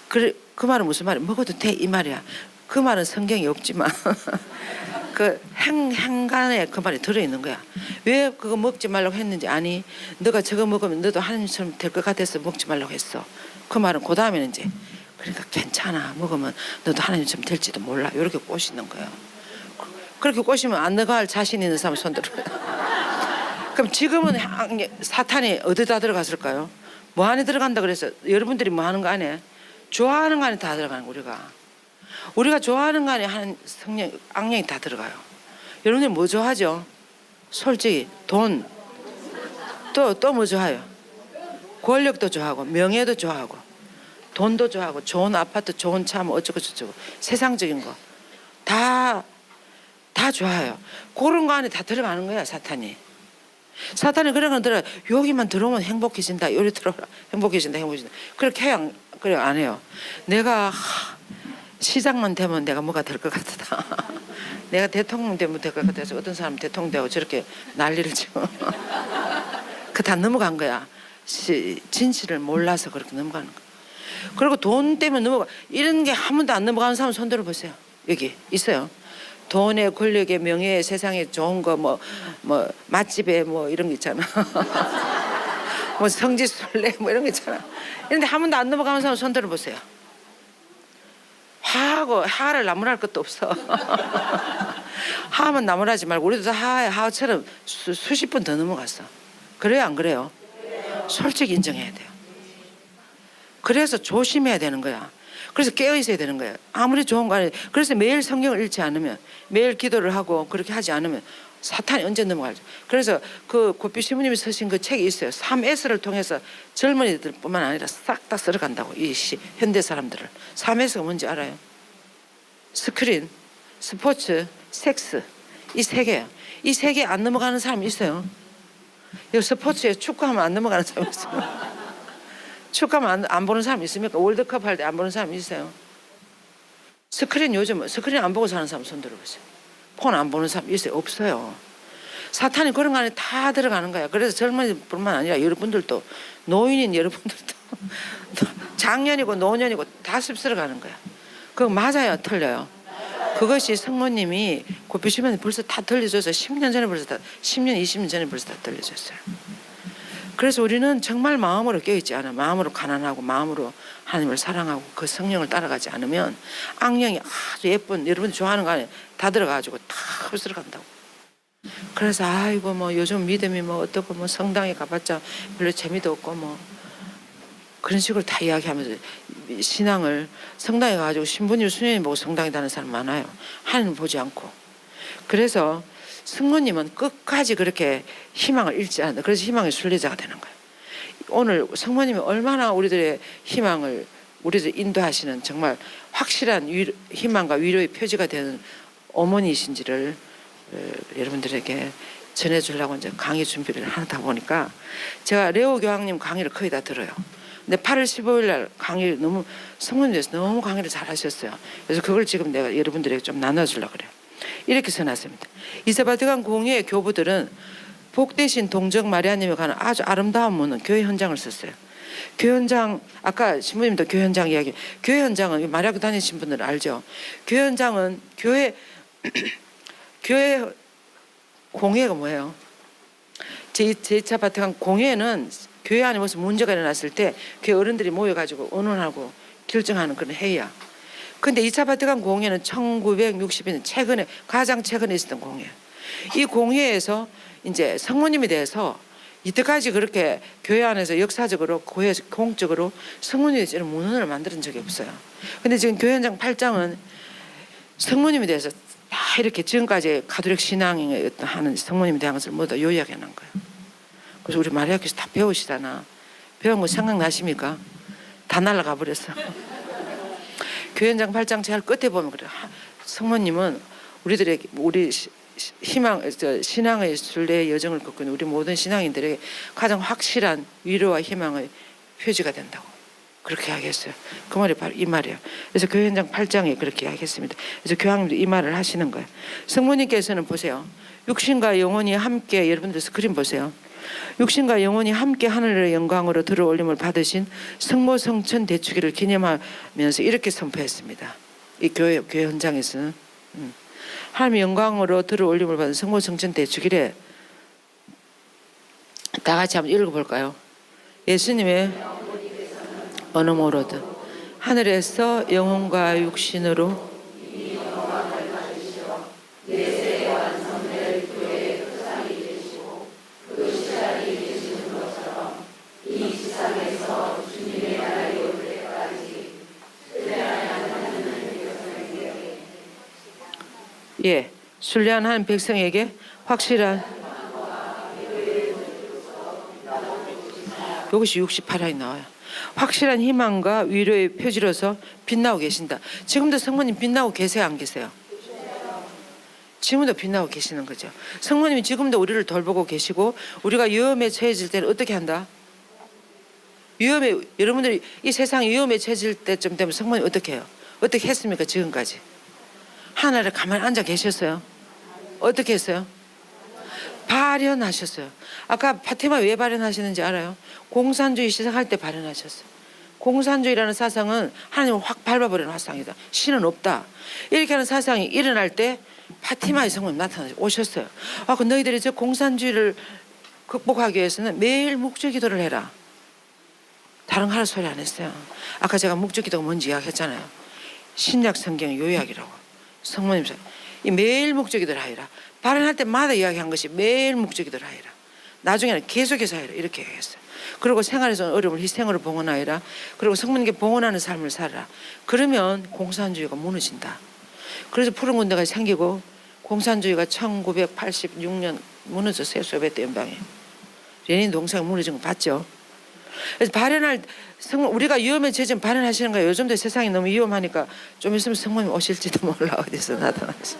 그래 그 말은 무슨 말이야? 먹어도 돼 이 말이야. 그 말은 성경이 없지만 그 행간에 그 말이 들어있는 거야. 왜 그거 먹지 말라고 했는지 아니? 너가 저거 먹으면 너도 하나님처럼 될 것 같아서 먹지 말라고 했어. 그 말은 그 다음에는 이제 그러니까 괜찮아. 먹으면 너도 하나님처럼 될지도 몰라. 이렇게 꼬시는 거예요. 그렇게 꼬시면 안 나갈 자신 있는 사람 손 들어요. 그럼 지금은 사탄이 어디다 들어갔을까요? 뭐 안에 들어간다 그래서 여러분들이 뭐 하는 거 안에? 좋아하는 거 안에 다 들어가는 거 우리가 좋아하는 거 안에 하는 성령 악령이 다 들어가요. 여러분들 뭐 좋아하죠? 솔직히 돈 또 뭐 좋아해요? 권력도 좋아하고 명예도 좋아하고 돈도 좋아하고 좋은 아파트 좋은 차 뭐 어쩌고 저쩌고 세상적인 거 다 좋아해요. 그런 거 안에 다 들어가는 거야 사탄이 그런 건 들어 여기만 들어오면 행복해진다 요리 들어라 행복해진다 그렇게 해야 그래 안 해요. 내가 시장만 되면 내가 뭐가 될 것 같다. 내가 대통령 되면 될 것 같아서 어떤 사람 대통령 되고 저렇게 난리를 치고 그 다 넘어간 거야. 진실을 몰라서 그렇게 넘어가는 거야. 그리고 돈 때문에 넘어가 이런 게 한 번도 안 넘어가는 사람 손 들어보세요. 여기 있어요. 돈에 권력에 명예에 세상에 좋은 거 뭐 맛집에 뭐 이런 거 있잖아. 뭐 성지순례 뭐 이런 거 있잖아. 이런데 한 번도 안 넘어가는 사람 손 들어보세요. 하를 나무랄 것도 없어. 하면 나무라지 말고 우리도 다 하처럼 수십 번 더 넘어갔어. 그래요 안 그래요? 솔직히 인정해야 돼요. 그래서 조심해야 되는 거야. 그래서 깨어 있어야 되는 거예요. 아무리 좋은 거 아니에요. 그래서 매일 성경을 읽지 않으면 매일 기도를 하고 그렇게 하지 않으면 사탄이 언제 넘어갈지. 그래서 그 고삐 시부님이 쓰신 그 책이 있어요. 3S를 통해서 젊은이들뿐만 아니라 싹 다 쓸어간다고. 이 현대 사람들을. 3S가 뭔지 알아요? 스크린, 스포츠, 섹스. 이 세 개예요. 이 세 개 안 넘어가는 사람이 있어요. 이 스포츠에 축구하면 안 넘어가는 사람이 있어요. 축구하면 안 보는 사람 있습니까? 월드컵 할 때 안 보는 사람 있어요. 스크린 요즘 스크린 안 보고 사는 사람 손 들어보세요. 폰 안 보는 사람 있어요? 없어요. 사탄이 그런 거 안에 다 들어가는 거야. 그래서 젊은이뿐만 아니라 여러분들도 노인인 여러분들도 장년이고 노년이고 다 씁쓸어가는 거야. 그거 맞아요? 틀려요? 그것이 성모님이 고피시면 벌써 다 들려줘서 10년 전에 벌써 다 10년 20년 전에 벌써 다 들려줬어요. 그래서 우리는 정말 마음으로 깨어있지 않아. 마음으로 가난하고 마음으로 하나님을 사랑하고 그 성령을 따라가지 않으면 악령이 아주 예쁜 여러분이 좋아하는 거 안에 다 들어가가지고 다 흡수를 간다고. 그래서 아이고 뭐 요즘 믿음이 뭐 어떻고 뭐 성당에 가봤자 별로 재미도 없고 뭐 그런 식으로 다 이야기하면서 신앙을 성당에 가가지고 신부님 수녀님 보고 성당에 다니는 사람 많아요. 하나님 보지 않고. 그래서 성모님은 끝까지 그렇게 희망을 잃지 않는다. 그래서 희망의 순례자가 되는 거예요. 오늘 성모님이 얼마나 우리들의 희망을 우리들 인도하시는 정말 확실한 희망과 위로의 표지가 되는 어머니이신지를 여러분들에게 전해주려고 이제 강의 준비를 하다 보니까 제가 레오 교황님 강의를 거의 다 들어요. 근데 8월 15일 날 강의를 너무 성모님께서 너무 강의를 잘 하셨어요. 그래서 그걸 지금 내가 여러분들에게 좀 나눠주려고 그래요. 이렇게 써놨습니다. 이사바티칸 공회의 교부들은 복되신 동정 마리아님에 관한 아주 아름다운 문은 교회 현장을 썼어요. 교회 현장 아까 신부님도 교회 현장 이야기. 교회 현장은 마리아교 다니신 분들 알죠? 교회 현장은 교회 공회가 뭐예요? 제2차 바티칸 공회는 교회 안에 무슨 문제가 일어났을 때 교회 어른들이 모여가지고 의논하고 결정하는 그런 회의야. 근데 2차 바티칸 공회는 1960년 가장 최근에 있었던 공회예요. 이 공회에서 이제 성모님에 대해서 이때까지 그렇게 교회 안에서 역사적으로 교회에서 공적으로 성모님에 대해서 문헌을 만드는 적이 없어요. 근데 지금 교회 현장 8장은 성모님에 대해서 다 이렇게 지금까지 가톨릭 신앙에 하는 성모님에 대한 것을 모두 요약해 놓은 거예요. 그래서 우리 마리아교에서 다 배우시잖아. 배운 거 생각나십니까? 다 날아가 버렸어. 교회 현장 8장 제일 끝에 보면 그래. 성모님은 우리들에게 우리 신앙의 순례의 여정을 겪은 우리 모든 신앙인들에게 가장 확실한 위로와 희망의 표지가 된다고 그렇게 이야기했어요. 그 말이 바로 이 말이에요. 그래서 교회 현장 8장에 그렇게 이야기했습니다. 그래서 교황님도 이 말을 하시는 거예요. 성모님께서는 보세요. 육신과 영혼이 함께 여러분들 스크린 보세요. 육신과 영혼이 함께 하늘의 영광으로 들어올림을 받으신 성모 성천 대축일을 기념하면서 이렇게 선포했습니다. 이 교회 현장에서는 하나님의 영광으로 들어 올림을 받은 성모 성천 대축일에 다 같이 한번 읽어볼까요? 예수님의 어느 모로든 하늘에서 영혼과 육신으로 예, 순례한 한 백성에게 확실한 이것이 68화에 나와요. 확실한 희망과 위로의 표지로서 빛나고 계신다. 지금도 성모님 빛나고 계세요, 안 계세요? 지금도 빛나고 계시는 거죠. 성모님이 지금도 우리를 돌보고 계시고 우리가 위험에 처해질 때는 어떻게 한다? 여러분들이 이 세상이 위험에 처해질 때쯤 되면 성모님 어떻게 해요? 어떻게 했습니까? 지금까지 하늘에 가만히 앉아 계셨어요. 어떻게 했어요? 발현하셨어요. 아까 파티마 왜 발현하시는지 알아요? 공산주의 시작할 때 발현하셨어요. 공산주의라는 사상은 하나님을 확 밟아버리는 사상이다. 신은 없다. 이렇게 하는 사상이 일어날 때 파티마의 성모님 오셨어요. 아, 그 너희들이 저 공산주의를 극복하기 위해서는 매일 묵주기도를 해라. 다른 거 할 소리 안 했어요. 아까 제가 묵주기도가 뭔지 이야기했잖아요. 신약 성경 요약이라고. 성모님 이 매일 묵주기도를 하리라. 발언할 때마다 이야기한 것이 매일 묵주기도를 하리라. 나중에는 계속해서 하리라 이렇게 얘기했어요. 그리고 생활에서 어려움을 희생으로 봉헌하리라. 그리고 성모님께 봉헌하는 삶을 살아라. 그러면 공산주의가 무너진다. 그래서 푸른 군대가 생기고 공산주의가 1986년 무너졌어요. 소비에트 연방에. 레닌 동상이 무너진 거 봤죠? 그래서 우리가 위험에 처해지면 발현하시는 거예요. 요즘도 세상이 너무 위험하니까 좀 있으면 성모님 오실지도 몰라. 어디서 나타나시.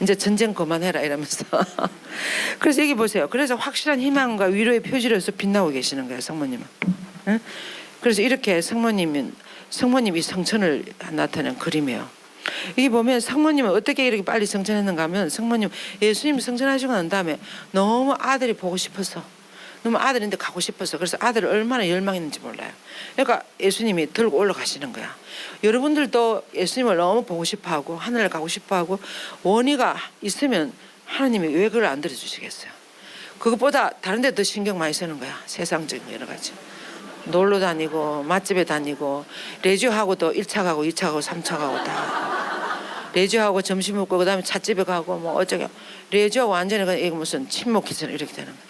이제 전쟁 그만해라 이러면서. 그래서 여기 보세요. 그래서 확실한 희망과 위로의 표지로서 빛나고 계시는 거예요. 성모님은. 응? 그래서 이렇게 성모님이 성천을 나타낸 그림이에요. 여기 보면 성모님은 어떻게 이렇게 빨리 성천했는가 하면 성모님 예수님이 성천하시고 난 다음에 너무 아들이 보고 싶어서 너무 아들인데 가고 싶어서 그래서 아들을 얼마나 열망했는지 몰라요. 그러니까 예수님이 들고 올라가시는 거야. 여러분들도 예수님을 너무 보고 싶어하고 하늘을 가고 싶어하고 원의가 있으면 하나님이 왜 그걸 안 들어주시겠어요. 그것보다 다른 데 더 신경 많이 쓰는 거야. 세상적인 여러 가지. 놀러 다니고 맛집에 다니고 레저하고도 1차 가고 2차 가고 3차 가고 다 레저하고 점심 먹고 그다음에 찻집에 가고 뭐 어쩌게 레저하고 완전히 그냥 이거 무슨 침묵기처럼 이렇게 되는 거야.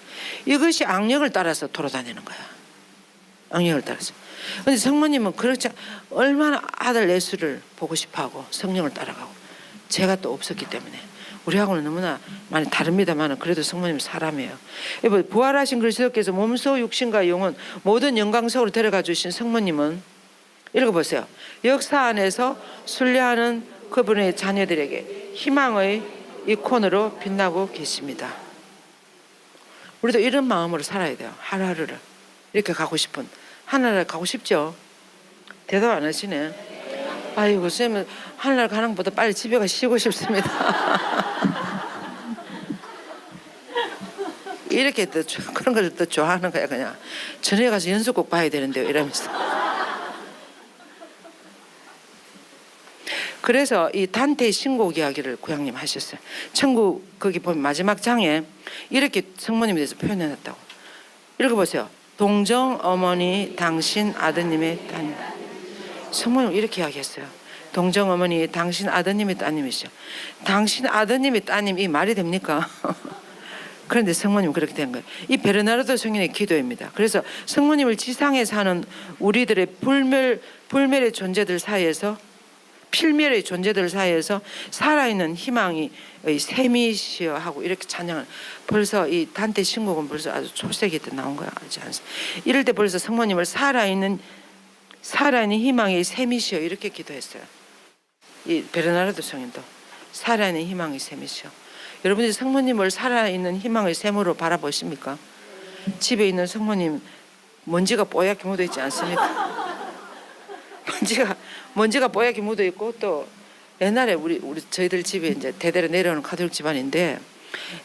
이것이 악령을 따라서 돌아다니는 거야. 악령을 따라서. 그런데 성모님은 그렇지 얼마나 아들 예수를 보고 싶어하고 성령을 따라가고 죄가 또 없었기 때문에 우리하고는 너무나 많이 다릅니다만 그래도 성모님은 사람이에요. 부활하신 그리스도께서 몸소 육신과 영혼 모든 영광 속으로 데려가 주신 성모님은 읽어보세요. 역사 안에서 순례하는 그분의 자녀들에게 희망의 이콘으로 빛나고 계십니다. 우리도 이런 마음으로 살아야 돼요. 하루하루를 이렇게 가고 싶은 하늘나라 가고 싶죠? 대답 안 하시네. 아이고 선생님은 하늘나라 가는 것보다 빨리 집에 가 쉬고 싶습니다. 이렇게 또 그런 걸 또 좋아하는 거야. 그냥 전에 가서 연속곡 봐야 되는데요 이러면서. 그래서 이 단테의 신곡 이야기를 고향님 하셨어요. 천국 거기 보면 마지막 장에 이렇게 성모님에 대해서 표현해놨다고. 읽어보세요. 동정 어머니 당신 아드님의 따님. 성모님 이렇게 이야기했어요. 동정 어머니 당신 아드님의 따님이시죠. 당신 아드님의 따님 이 말이 됩니까? 그런데 성모님 그렇게 된 거예요. 이 베르나르도 성인의 기도입니다. 그래서 성모님을 지상에 사는 우리들의 불멸의 존재들 사이에서 필멸의 존재들 사이에서 살아있는 희망이 셈이시여 하고 이렇게 찬양을 벌써 이 단테 신곡은 벌써 아주 초세기 때 나온 거야. 알지 않습니까? 이럴 때 벌써 성모님을 살아있는 희망의 셈이시여 이렇게 기도했어요. 이 베르나르도 성인도 살아있는 희망의 셈이시여. 여러분들이 성모님을 살아있는 희망의 셈으로 바라보십니까? 집에 있는 성모님 먼지가 뽀얗게 묻어있지 않습니까? 먼지가 뽀얗게 묻어 있고 또 옛날에 우리 저희들 집에 이제 대대로 내려오는 가톨릭 집안인데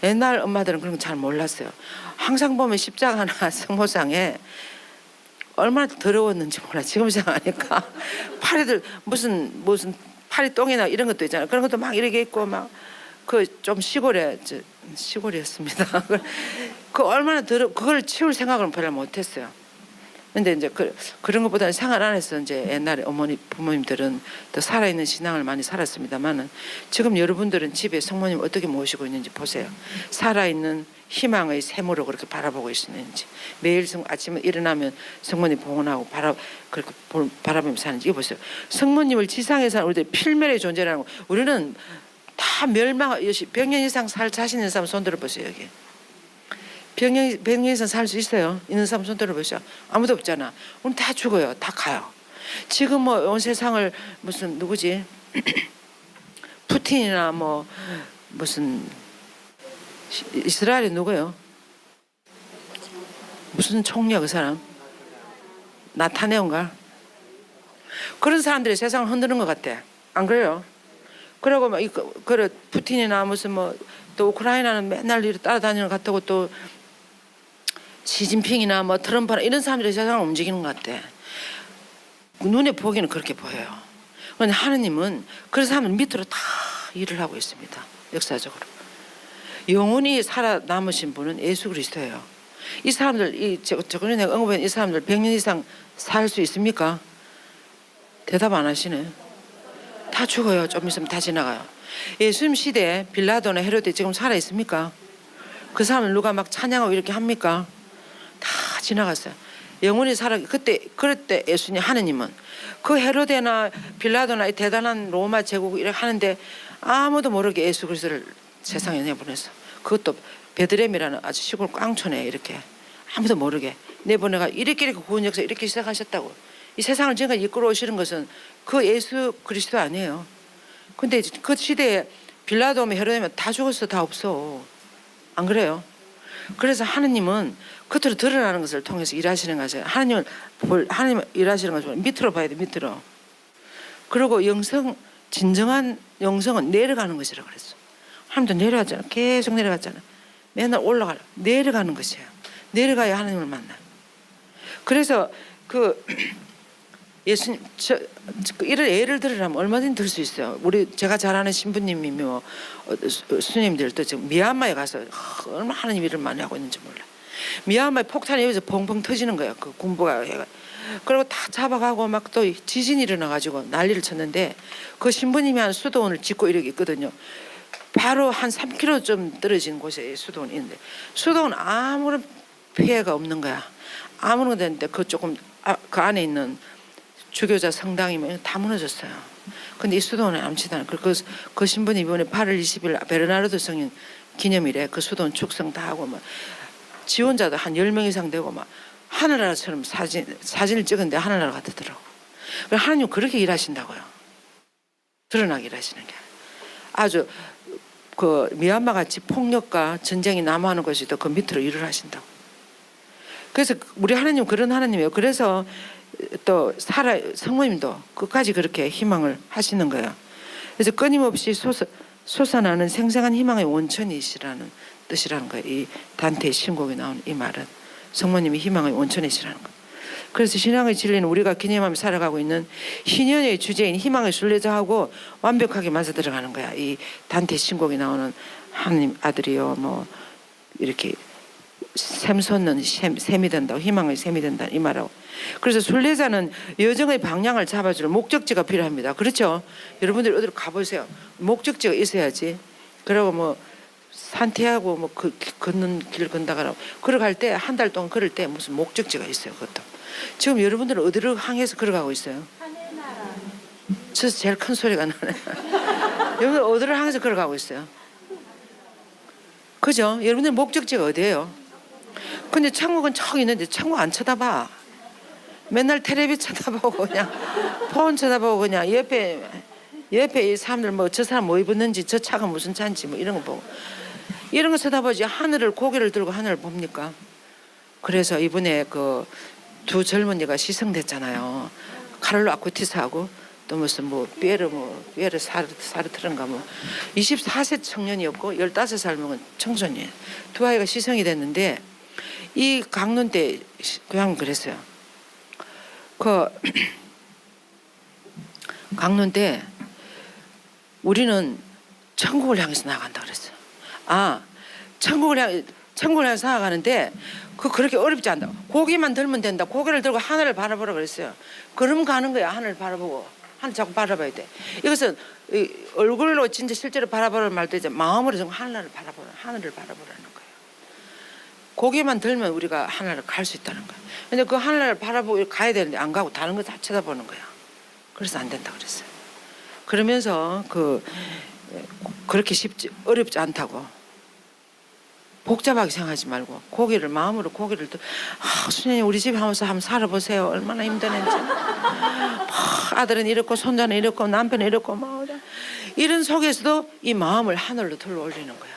옛날 엄마들은 그런 거 잘 몰랐어요. 항상 보면 십자가나 성모상에 얼마나 더러웠는지 몰라. 지금 생각하니까 파리들 무슨 파리 똥이나 이런 것도 있잖아요. 그런 것도 막 이렇게 있고 막 그 좀 시골이었습니다. 그 얼마나 그걸 치울 생각을 별로 못했어요. 근데 이제 그런 것보다는 생활 안에서 이제 옛날에 어머니 부모님들은 더 살아있는 신앙을 많이 살았습니다만은 지금 여러분들은 집에 성모님 어떻게 모시고 있는지 보세요. 살아있는 희망의 샘으로 그렇게 바라보고 있는지, 매일 아침에 일어나면 성모님 봉헌하고 그렇게 바라보면서 사는지 이거 보세요. 성모님을 지상에 사는 우리들 필멸의 존재라는 거. 우리는 다 멸망, 100년 이상 살 자신 있는 사람 손 들어보세요. 여기 100년 이상 살 수 있어요? 있는 사람 손 들어보세요. 아무도 없잖아. 오늘 다 죽어요. 다 가요. 지금 뭐 온 세상을 무슨 누구지? 푸틴이나 뭐 무슨 이스라엘이 누구예요? 무슨 총리야 그 사람? 나타네온가? 그런 사람들이 세상을 흔드는 것 같아. 안 그래요? 그러고 막 그래 푸틴이나 무슨 뭐 또 우크라이나는 맨날 이렇게 따라다니는 것 같고 또 시진핑이나 뭐 트럼프나 이런 사람들이 세상을 움직이는 것 같아. 눈에 보기는 그렇게 보여요. 그런데 하느님은 그런 사람들 밑으로 다 일을 하고 있습니다. 역사적으로. 영원히 살아남으신 분은 예수 그리스도예요. 이 사람들, 저번에 내가 언급한 이 사람들 100년 이상 살 수 있습니까? 대답 안 하시네. 다 죽어요. 좀 있으면 다 지나가요. 예수님 시대에 빌라도나 헤로데 지금 살아 있습니까? 그 사람을 누가 막 찬양하고 이렇게 합니까? 다 지나갔어요. 영원히 그럴 때 예수님 하느님은 그 헤로데나 빌라도나 이 대단한 로마 제국 이렇게 하는데 아무도 모르게 예수 그리스도를 세상에 내보냈어. 그것도 베드레헴이라는 아주 시골 깡촌에 이렇게 아무도 모르게 내보내가 이렇게 구원 역사 이렇게 시작하셨다고. 이 세상을 지금까지 이끌어 오시는 것은 그 예수 그리스도 아니에요. 근데 그 시대에 빌라도면 헤로데면 다 죽었어. 다 없어. 안 그래요? 그래서 하느님은 겉으로 드러나는 것을 통해서 일하시는 것이에요. 하나님 일하시는 것을 밑으로 봐야 돼. 밑으로. 그리고 진정한 영성은 내려가는 것이라고 그랬어. 하나님도 내려갔잖아. 계속 내려갔잖아. 맨날 내려가는 것이에요. 내려가야 하나님을 만나요. 그래서 예수님 이런 예를 들으라면 얼마든지 들 수 있어요. 제가 잘 아는 신부님이 뭐 스님들도 지금 미얀마에 가서 얼마나 하나님 일을 많이 하고 있는지 몰라. 미얀마에 폭탄이 여기서 펑펑 터지는 거야. 그 군부가 해가. 그리고 다 잡아가고 막 또 지진이 일어나가지고 난리를 쳤는데 그 신부님이 한 수도원을 짓고 이렇게 있거든요. 바로 한 3km 좀 떨어진 곳에 수도원이 있는데 수도원 아무런 피해가 없는 거야. 아무런 거 됐는데 그 안에 있는 주교자 성당이면 다 무너졌어요. 근데 이 수도원에 아무렇지도 않아요. 그 신부님 이번에 8월 20일 베르나르도 성인 기념일에 그 수도원 축성 다 하고 막 지원자도 한 10명 이상 되고 막 하늘나라처럼 사진을 찍었는데 하늘나라 같더라고. 하나님 그렇게 일하신다고요. 드러나게 일하시는 게 아주 미얀마 같이 폭력과 전쟁이 남하는 것이 더 그 밑으로 일을 하신다고. 그래서 우리 하나님 그런 하나님이에요. 그래서 또 성모님도 끝까지 그렇게 희망을 하시는 거예요. 그래서 끊임없이 솟아나는 생생한 희망의 원천이시라는 뜻이라는 거예요. 이 단테의 신곡에 나오는 이 말은 성모님이 희망의 원천이시라는 거예요. 그래서 신앙의 진리는 우리가 기념하며 살아가고 있는 희년의 주제인 희망의 순례자하고 완벽하게 맞아 들어가는 거야. 이 단테 신곡에 나오는 하나님 아들이요 뭐 이렇게 샘 솟는 샘이 된다고 희망의 샘이 된다 이 말하고. 그래서 순례자는 여정의 방향을 잡아줄 목적지가 필요합니다. 그렇죠? 여러분들 어디로 가보세요. 목적지가 있어야지. 그리고 뭐 산티아고 뭐 걷는 길 건다가라고 걸어갈 때 한 달 동안 걸을 때 무슨 목적지가 있어요. 그것도. 지금 여러분들은 어디로 향해서 걸어가고 있어요? 하늘나라. 저서 제일 큰 소리가 나네. 여러분들 어디로 향해서 걸어가고 있어요? 그죠? 여러분들 목적지가 어디예요? 근데 천국은 저기 있는데 천국 안 쳐다봐. 맨날 텔레비 쳐다보고 그냥 폰 쳐다보고 그냥 옆에 이 사람들 뭐 저 사람 뭐 입었는지 저 차가 무슨 차인지 뭐 이런 거 보고 이런 거 쳐다보지 하늘을 고개를 들고 하늘을 봅니까? 그래서 이번에 그 두 젊은이가 시성됐잖아요. 카를로 아쿠티스하고 또 무슨 뭐 피에르 사르트른가 뭐 24세 청년이었고 15살 먹은 청소년 두 아이가 시성이 됐는데 이 강론 때 그냥 그랬어요. 강론 때 우리는 천국을 향해서 나간다 그랬어요. 천국을 향해서 나가는데 그렇게 어렵지 않다. 고개만 들면 된다. 고개를 들고 하늘을 바라보라 그랬어요. 그럼 가는 거야. 하늘을 바라보고. 하늘 자꾸 바라봐야 돼. 이것은 얼굴로 진짜 실제로 바라보라는 말도 이제 마음으로 좀 하늘을 바라보라는 거예요. 고개만 들면 우리가 하늘을 갈 수 있다는 거예요. 근데 그 하늘을 바라보고 가야 되는데 안 가고 다른 거 다 쳐다보는 거야. 그래서 안 된다 그랬어요. 그러면서 그렇게 어렵지 않다고. 복잡하게 생각하지 말고 마음으로 고개를 수녀님 우리 집에 한번 살아보세요. 얼마나 힘드는지. 아들은 이렇고 손자는 이렇고 남편은 이렇고 이런 속에서도 이 마음을 하늘로 들어 올리는 거야.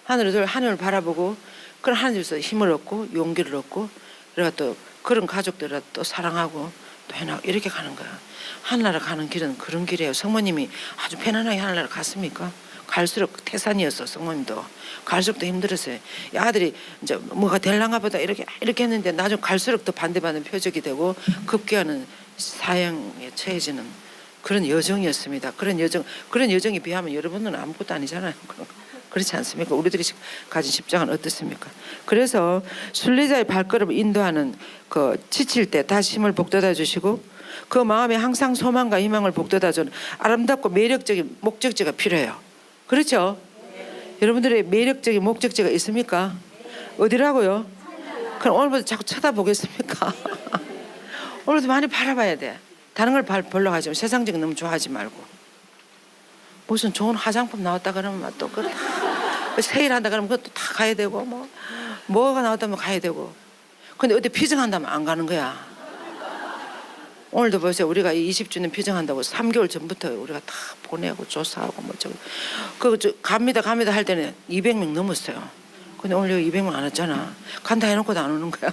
하늘을 바라보고 그런 하나님께서 힘을 얻고 용기를 얻고 그래가 또 그런 가족들을 또 사랑하고 또 해나가고 이렇게 가는 거야. 하늘나라 가는 길은 그런 길이에요. 성모님이 아주 편안하게 하늘나라 갔습니까? 갈수록 태산이었어. 성모님도 갈수록 더 힘들었어요. 이 아들이 이제 뭐가 될랑가 보다 이렇게 했는데 나중에 갈수록 더 반대받는 표적이 되고 급기야는 사형에 처해지는 그런 여정이었습니다. 그런 여정에 비하면 여러분은 아무것도 아니잖아요. 그렇지 않습니까? 우리들이 가진 십자가는 어떻습니까? 그래서 순례자의 발걸음을 인도하는 지칠 때 다시 힘을 북돋아 주시고 그 마음에 항상 소망과 희망을 북돋아 주는 아름답고 매력적인 목적지가 필요해요. 그렇죠? 여러분들의 매력적인 목적지가 있습니까? 어디라고요? 그럼 오늘부터 자꾸 쳐다보겠습니까? 오늘도 많이 바라봐야 돼. 다른 걸 보려고 하지 말고 세상적인 너무 좋아하지 말고. 무슨 좋은 화장품 나왔다 그러면 또 세일한다 그러면 그것도 다 가야 되고 뭐가 나왔다면 가야 되고. 근데 어디 피증한다면 안 가는 거야. 오늘도 보세요. 우리가 20주년 피증한다고 3개월 전부터 우리가 다 보내고 조사하고 갑니다 할 때는 200명 넘었어요. 근데 오늘 여기 200명 안 왔잖아. 간다 해놓고도 안 오는 거야.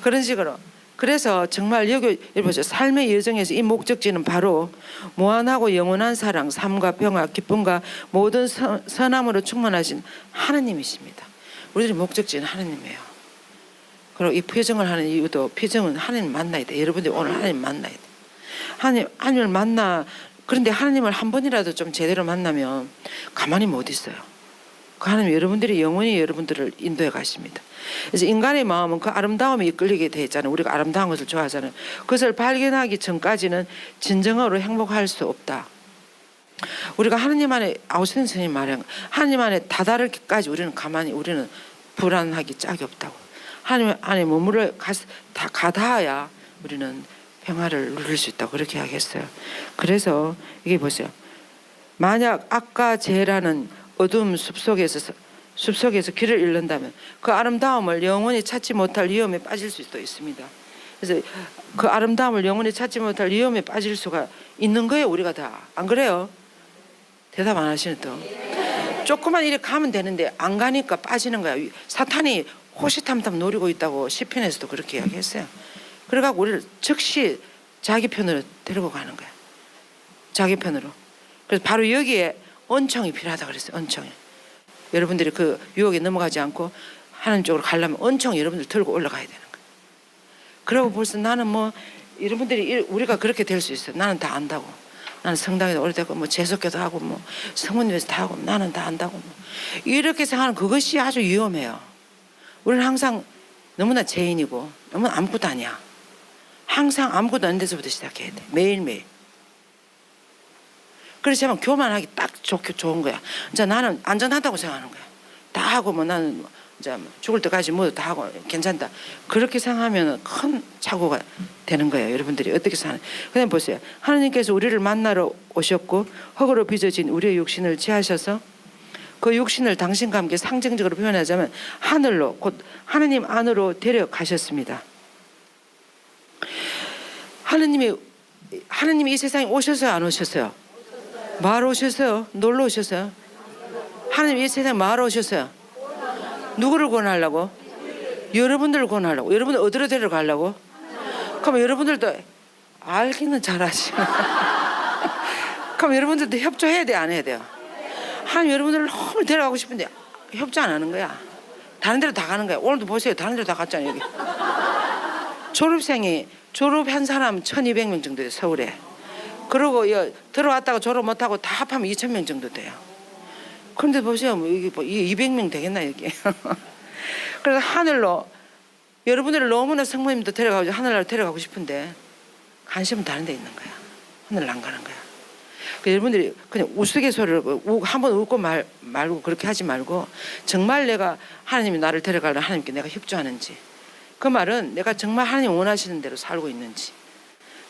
그런 식으로. 그래서 정말 여기 보세요. 삶의 여정에서 이 목적지는 바로 무한하고 영원한 사랑, 삶과 평화, 기쁨과 모든 선함으로 충만하신 하느님이십니다. 우리들의 목적지는 하느님이에요. 그리고 이 표정을 하는 이유도 표정은 하나님 만나야 돼. 여러분들이 오늘 하나님 만나야 돼. 하나님을 만나. 그런데 하나님을 한 번이라도 좀 제대로 만나면 가만히 못 있어요. 그 하나님 여러분들이 영원히 여러분들을 인도해 가십니다. 그래서 인간의 마음은 그 아름다움에 이끌리게 돼 있잖아요. 우리가 아름다운 것을 좋아하잖아요. 그것을 발견하기 전까지는 진정으로 행복할 수 없다. 우리가 하나님 안에 아우센 스님 말한 하나님 안에 다다르기까지 우리는 불안하기 짝이 없다고. 하나님 안에 머물러 가닿아야 우리는 평화를 누릴 수 있다고 그렇게 이야기했어요. 그래서 이게 보세요. 만약 악과 죄라는 어두움 숲속에서 길을 잃는다면 그 아름다움을 영원히 찾지 못할 위험에 빠질 수도 있습니다. 그래서 그 아름다움을 영원히 찾지 못할 위험에 빠질 수가 있는 거예요. 우리가 다. 안 그래요? 대답 안 하시는 또. 조금만 이렇게 가면 되는데 안 가니까 빠지는 거야. 사탄이 호시탐탐 노리고 있다고 시편에서도 그렇게 이야기했어요. 그래갖고 우리를 즉시 자기 편으로 데리고 가는 거야. 자기 편으로. 그래서 바로 여기에 은총이 필요하다 그랬어요. 은총이. 여러분들이 그 유혹에 넘어가지 않고 하나님 쪽으로 가려면 은총 여러분들 들고 올라가야 되는 거예요. 그리고 벌써 나는 여러분들이 우리가 그렇게 될 수 있어요. 나는 다 안다고. 나는 성당에도 오래되고 재석교도 하고 성모님에서 다 하고 나는 다 안다고 이렇게 생각하는 그것이 아주 위험해요. 우리는 항상 너무나 죄인이고 너무나 아무것도 아니야. 항상 아무것도 아닌 데서부터 시작해야 돼. 매일매일. 그래서 하면 교만하기 딱 좋은 거야. 이제 나는 안전하다고 생각하는 거야. 다 하고 나는 이제 죽을 때까지 다 하고 괜찮다. 그렇게 생각하면 큰 착오가 되는 거예요. 여러분들이 어떻게 사는? 그냥 보세요. 하나님께서 우리를 만나러 오셨고 흙으로 빚어진 우리의 육신을 취하셔서 그 육신을 당신과 함께 상징적으로 표현하자면 하늘로 곧 하나님 안으로 데려가셨습니다. 하나님이 이 세상에 오셨어요? 안 오셨어요? 말 오셨어요? 놀러 오셨어요? 하나님 이 세상에 말 오셨어요? 누구를 구원하려고? 여러분들을 구원하려고. 여러분들 어디로 데려가려고? 그럼 여러분들도 알기는 잘하시고 그럼 여러분들도 협조해야 돼? 안 해야 돼요? 하나님 여러분들을 너무 데려가고 싶은데 협조 안 하는 거야. 다른 데로 다 가는 거야. 오늘도 보세요. 다른 데로 다 갔잖아요. 여기. 졸업한 사람 1200명 정도 돼요. 서울에. 그리고 들어왔다가 졸업 못하고 다 합하면 2,000명 정도 돼요. 그런데 보세요. 이게 200명 되겠나 이게. 그래서 하늘로 여러분들을 너무나 성모님도 데려가고 하늘나라 데려가고 싶은데 관심은 다른 데 있는 거야. 하늘을 안 가는 거야. 여러분들이 그냥 우스갯소리를 한번 웃고 말고 그렇게 하지 말고 정말 내가 하나님이 나를 데려가려 하나님께 내가 협조하는지, 그 말은 내가 정말 하나님 원하시는 대로 살고 있는지,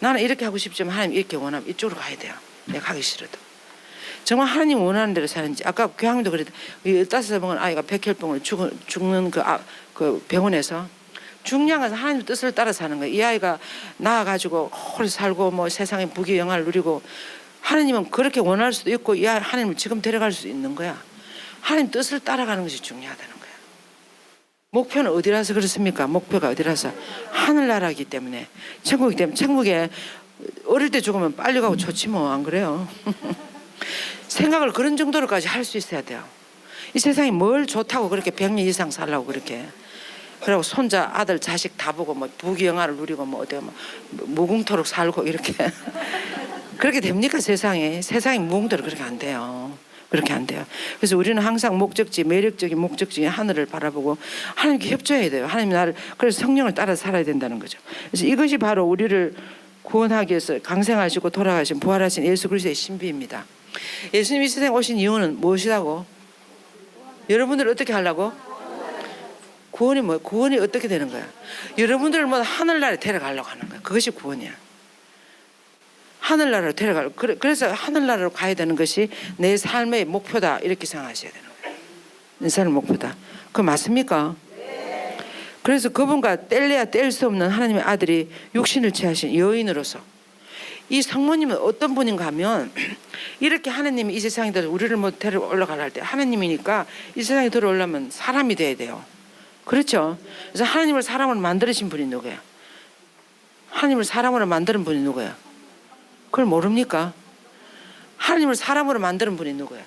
나는 이렇게 하고 싶지만 하나님 이렇게 원하면 이쪽으로 가야 돼요. 내가 가기 싫어도 정말 하나님 원하는 대로 사는지. 아까 교황도 그랬다. 15먹은 아이가 백혈병으로 죽는 그 병원에서 중요한 하나님 뜻을 따라 사는 거예요. 이 아이가 나아가지고 오래 살고 뭐 세상의 부귀영화를 누리고, 하나님은 그렇게 원할 수도 있고 이 아이 하나님을 지금 데려갈 수도 있는 거야. 하나님 뜻을 따라가는 것이 중요하다는 거야. 목표는 어디라서 그렇습니까? 목표가 어디라서? 하늘나라이기 때문에, 천국이기 때문에. 천국에 어릴 때 죽으면 빨리 가고 좋지 뭐, 안 그래요? 생각을 그런 정도로까지 할 수 있어야 돼요. 이 세상이 뭘 좋다고 그렇게 100년 이상 살라고 그렇게. 그리고 손자 아들 자식 다 보고 뭐 부귀영화를 누리고 뭐 어디 뭐 무궁토록 살고 이렇게. 그렇게 됩니까? 세상이 무궁토록 그렇게 안 돼요. 그렇게 안 돼요. 그래서 우리는 항상 목적지, 매력적인 목적지인 하늘을 바라보고 하나님께 협조해야 돼요. 하나님 나를, 그래서 성령을 따라 살아야 된다는 거죠. 그래서 이것이 바로 우리를 구원하기 위해서 강생하시고 돌아가신 부활하신 예수 그리스도의 신비입니다. 예수님이 이 세상에 오신 이유는 무엇이라고? 여러분들을 어떻게 하려고? 구원이 뭐야? 구원이 어떻게 되는 거야? 여러분들을 뭐 하늘나라에 데려가려고 하는 거야. 그것이 구원이야. 하늘나라로 데려가려고. 그래서 하늘나라로 가야 되는 것이 내 삶의 목표다, 이렇게 생각하셔야 되는 거야. 내 삶의 목표다. 그거 맞습니까? 그래서 그분과 뗄래야 뗄 수 없는 하나님의 아들이 육신을 취하신 여인으로서, 이 성모님은 어떤 분인가 하면, 이렇게 하나님이 이 세상에 우리를 뭐 데려 올라가려 할 때 하나님이니까 이 세상에 들어오려면 사람이 돼야 돼요. 그렇죠? 그래서 하나님을 사람으로 만드신 분이 누구야? 하나님을 사람으로 만드는 분이 누구야? 그걸 모릅니까? 하나님을 사람으로 만드는 분이 누구야?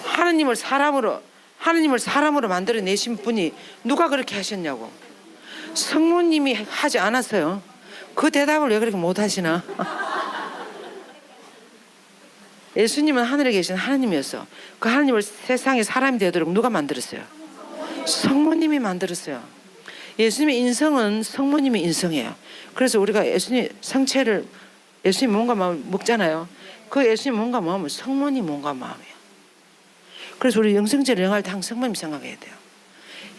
하나님을 사람으로 만들어내신 분이 누가 그렇게 하셨냐고. 성모님이 하지 않았어요. 그 대답을 왜 그렇게 못하시나? 예수님은 하늘에 계신 하나님이었어. 그 하나님을 세상에 사람이 되도록 누가 만들었어요? 성모님이 만들었어요. 예수님의 인성은 성모님의 인성이에요. 그래서 우리가 예수님 성체를, 예수님 몸과 마음을 먹잖아요. 그 예수님 몸과 마음은 성모님 몸과 마음이에요. 그래서 우리 영성제를 영할 때 항상 성모님 생각해야 돼요.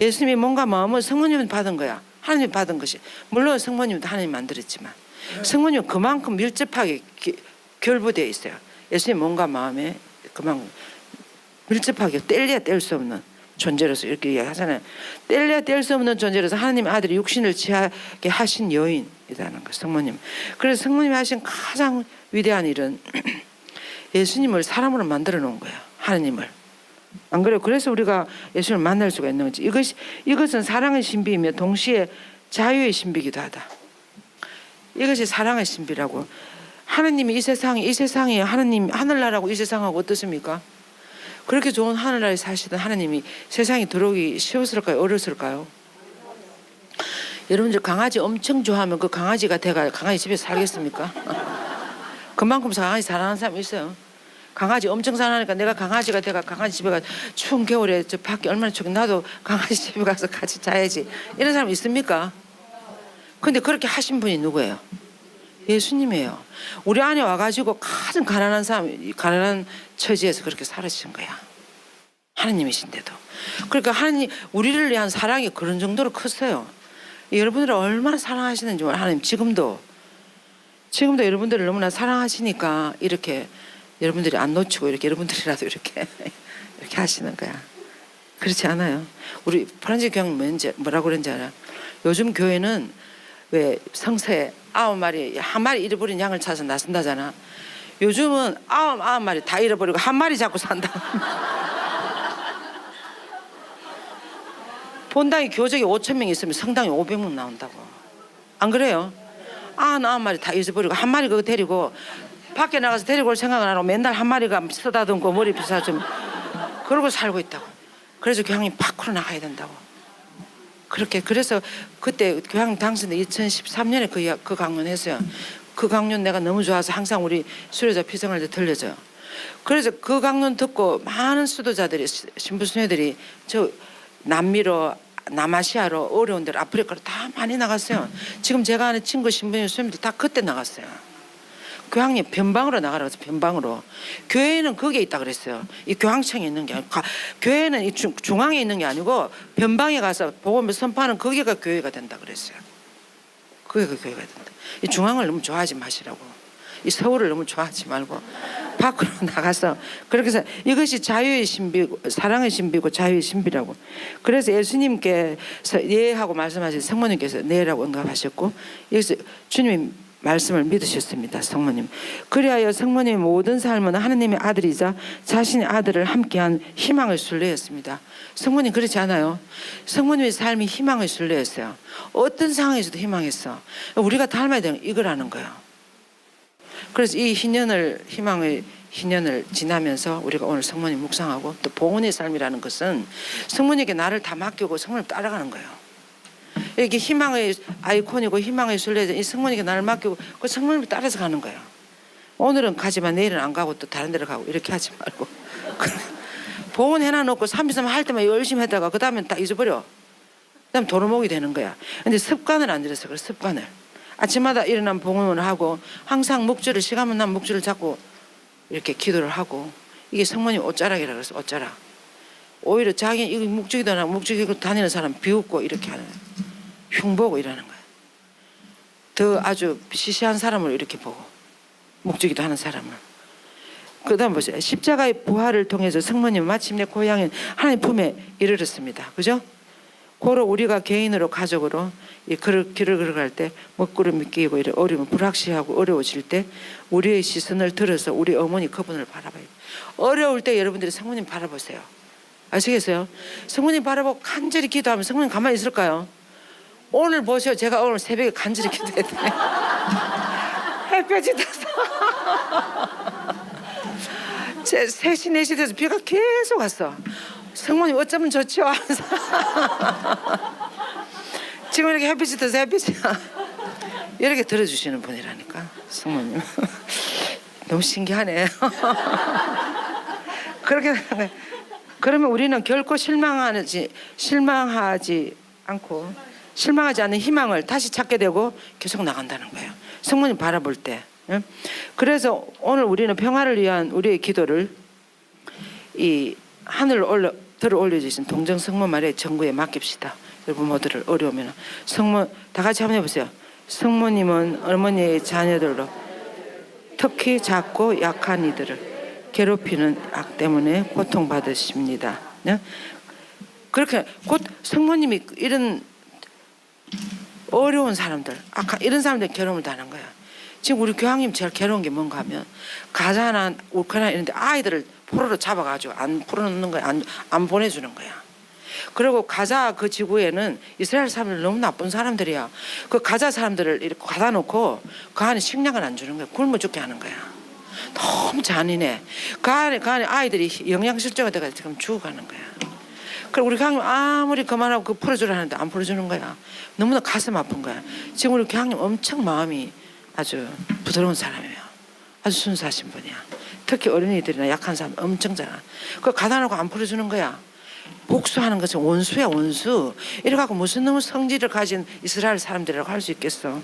예수님의 몸과 마음은 성모님이 받은 거야. 하나님이 받은 것이. 물론 성모님도 하나님이 만들었지만 성모님은 그만큼 밀접하게 결부되어 있어요. 예수님 몸과 마음에 그만큼 밀접하게 뗄래야 뗄 수 없는 존재로서, 이렇게 이야기하잖아요. 뗄래야 뗄 수 없는 존재로서 하나님 아들이 육신을 취하게 하신 여인이라는 거, 성모님. 그래서 성모님이 하신 가장 위대한 일은 예수님을 사람으로 만들어 놓은 거예요. 하나님을. 안 그래요? 그래서 우리가 예수님을 만날 수가 있는 거지. 이것은 사랑의 신비이며 동시에 자유의 신비이기도 하다. 이것이 사랑의 신비라고. 하나님이 이 세상이 하나님, 하늘나라하고 이 세상하고 어떻습니까? 그렇게 좋은 하늘나라에 사시던 하나님이 세상에 들어오기 쉬웠을까요? 어렸을까요? 여러분들 강아지 엄청 좋아하면 그 강아지가 돼가 강아지 집에서 살겠습니까? 그만큼 강아지 사랑하는 사람이 있어요. 강아지 엄청 사랑하니까 내가 강아지가 돼가 강아지 집에 가, 추운 겨울에 저 밖에 얼마나 춥게 나도 강아지 집에 가서 같이 자야지, 이런 사람 있습니까? 근데 그렇게 하신 분이 누구예요? 예수님이에요. 우리 안에 와가지고 가장 가난한 사람, 가난한 처지에서 그렇게 살아주신 거야. 하나님이신데도. 그러니까 하나님, 우리를 위한 사랑이 그런 정도로 컸어요. 여러분들을 얼마나 사랑하시는지 하나님 지금도 여러분들을 너무나 사랑하시니까 이렇게 여러분들이 안 놓치고 이렇게 여러분들이라도 이렇게 하시는 거야. 그렇지 않아요? 우리 프란지 교황님 뭐라고 그런지 알아? 요즘 교회는 왜 성서에 9마리, 한 마리 잃어버린 양을 찾아서 나선다잖아. 요즘은 9마리 다 잃어버리고 한 마리 잡고 산다. 본당이 교적이 5,000명 있으면 성당이 500명 나온다고. 안 그래요? 9마리 다 잊어버리고 한 마리 그거 데리고 밖에 나가서 데리고 올 생각은 안 하고 맨날 한 마리가 쓰다듬고 머리 비싸 좀 그러고 살고 있다고. 그래서 교황님 밖으로 나가야 된다고. 그렇게 그래서 그때 교황 당선돼 2013년에 그 강론했어요. 그 강론 내가 너무 좋아서 항상 우리 수료자 피성할 때 들려줘요. 그래서 그 강론 듣고 많은 수도자들이 신부수녀들이 저 남미로 남아시아로 어려운 데로 아프리카로 다 많이 나갔어요. 지금 제가 아는 친구 신부님 수녀님들 다 그때 나갔어요. 교황님 변방으로 나가라고 해서 변방으로. 교회는 거기에 있다 그랬어요. 이 교황청에 있는 게 아니고 교회는 이 중앙에 있는 게 아니고 변방에 가서 복음을 선포하는 거기가 교회가 된다 그랬어요. 거기가 교회가 된다. 이 중앙을 너무 좋아하지 마시라고. 이 서울을 너무 좋아하지 말고 밖으로 나가서 그렇게 해서 이것이 자유의 신비고 사랑의 신비고 자유의 신비라고. 그래서 예수님께서 예하고 말씀하신 성모님께서 네라고 응답하셨고 여기서 주님이 말씀을 믿으셨습니다. 성모님. 그리하여 성모님의 모든 삶은 하느님의 아들이자 자신의 아들을 함께한 희망의 순례였습니다. 성모님 그렇지 않아요? 성모님의 삶이 희망의 순례였어요. 어떤 상황에서도 희망했어. 우리가 닮아야 되는 이거라는 거예요. 그래서 이 희망의 희년을 지나면서 우리가 오늘 성모님 묵상하고 또 봉헌의 삶이라는 것은 성모님에게 나를 다 맡기고 성모님 따라가는 거예요. 이게 희망의 아이콘이고 희망의 순례자 이 성모님에게 나를 맡기고 그 성모님을 따라서 가는 거예요. 오늘은 가지만 내일은 안 가고 또 다른 데로 가고 이렇게 하지 말고 봉헌 해놔놓고 3일삼 할 때만 열심히 했다가 그 다음엔 다 잊어버려. 그 다음 도루묵이 되는 거야. 근데 습관을 안 들여서 그래. 습관을 아침마다 일어나면 봉헌을 하고 항상 묵주를 시간만 나면 묵주를 잡고 이렇게 기도를 하고 이게 성모님 옷자락이라 그래서 옷자락. 오히려 자기 이거 묵주기도 안 하고 묵주기고 다니는 사람 비웃고 이렇게 하는 거예요. 흉보고 이러는 거예요. 더 아주 시시한 사람을 이렇게 보고 묵주기도 하는 사람을. 그 다음 보세요. 십자가의 부활을 통해서 성모님은 마침내 고향인 하나님 품에 이르렀습니다. 그죠? 고로 우리가 개인으로 가족으로 이 길을 걸어갈 때 먹구름이 끼고 이래 어려우면 불확실하고 어려워질 때 우리의 시선을 들어서 우리 어머니 그분을 바라봐요. 어려울 때 여러분들이 성모님 바라보세요. 아시겠어요? 성모님 바라보고 간절히 기도하면 성모님 가만히 있을까요? 오늘 보세요. 제가 오늘 새벽에 간절히 기도했더니 햇볕이 떠서 제 3시 4시 돼서 비가 계속 왔어. 성모님 어쩌면 좋죠? 지금 이렇게 햇빛이 떠서 햇빛이 이렇게 들어주시는 분이라니까 성모님. 너무 신기하네. 그렇게 그러면 우리는 결코 실망하지 않는 희망을 다시 찾게 되고 계속 나간다는 거예요. 성모님 바라볼 때. 그래서 오늘 우리는 평화를 위한 우리의 기도를 이 하늘을 들어 올려주신 동정 성모 마리아의 정구에 맡깁시다. 여러분 모두를 어려우면 성모 다 같이 한번 해보세요. 성모님은 어머니의 자녀들로 특히 작고 약한 이들을 괴롭히는 악 때문에 고통받으십니다. 그렇게 곧 성모님이 이런 어려운 사람들, 이런 사람들 괴로움을 당하는 거야. 지금 우리 교황님 제일 괴로운 게 뭔가 하면 가자나 우크라이나 이런 데 아이들을 포로로 잡아가지고 안 풀어놓는 거야. 안 보내주는 거야. 그리고 가자 그 지구에는 이스라엘 사람들 너무 나쁜 사람들이야. 그 가자 사람들을 이렇게 가다 놓고 그 안에 식량을 안 주는 거야. 굶어 죽게 하는 거야. 너무 잔인해. 그 안에 아이들이 영양실조가 돼가지고 지금 죽어가는 거야. 그리고 우리 교황님 아무리 그만하고 그 풀어주라 하는데 안 풀어주는 거야. 너무나 가슴 아픈 거야. 지금 우리 교황님 엄청 마음이 아주 부드러운 사람이에요. 아주 순수하신 분이야. 특히 어린이들이나 약한 사람 엄청 잘하. 그거 가다 놓고 안 풀어주는 거야. 복수하는 것은 원수야 원수. 이래갖고 무슨 너무 성질을 가진 이스라엘 사람들이라고 할 수 있겠어.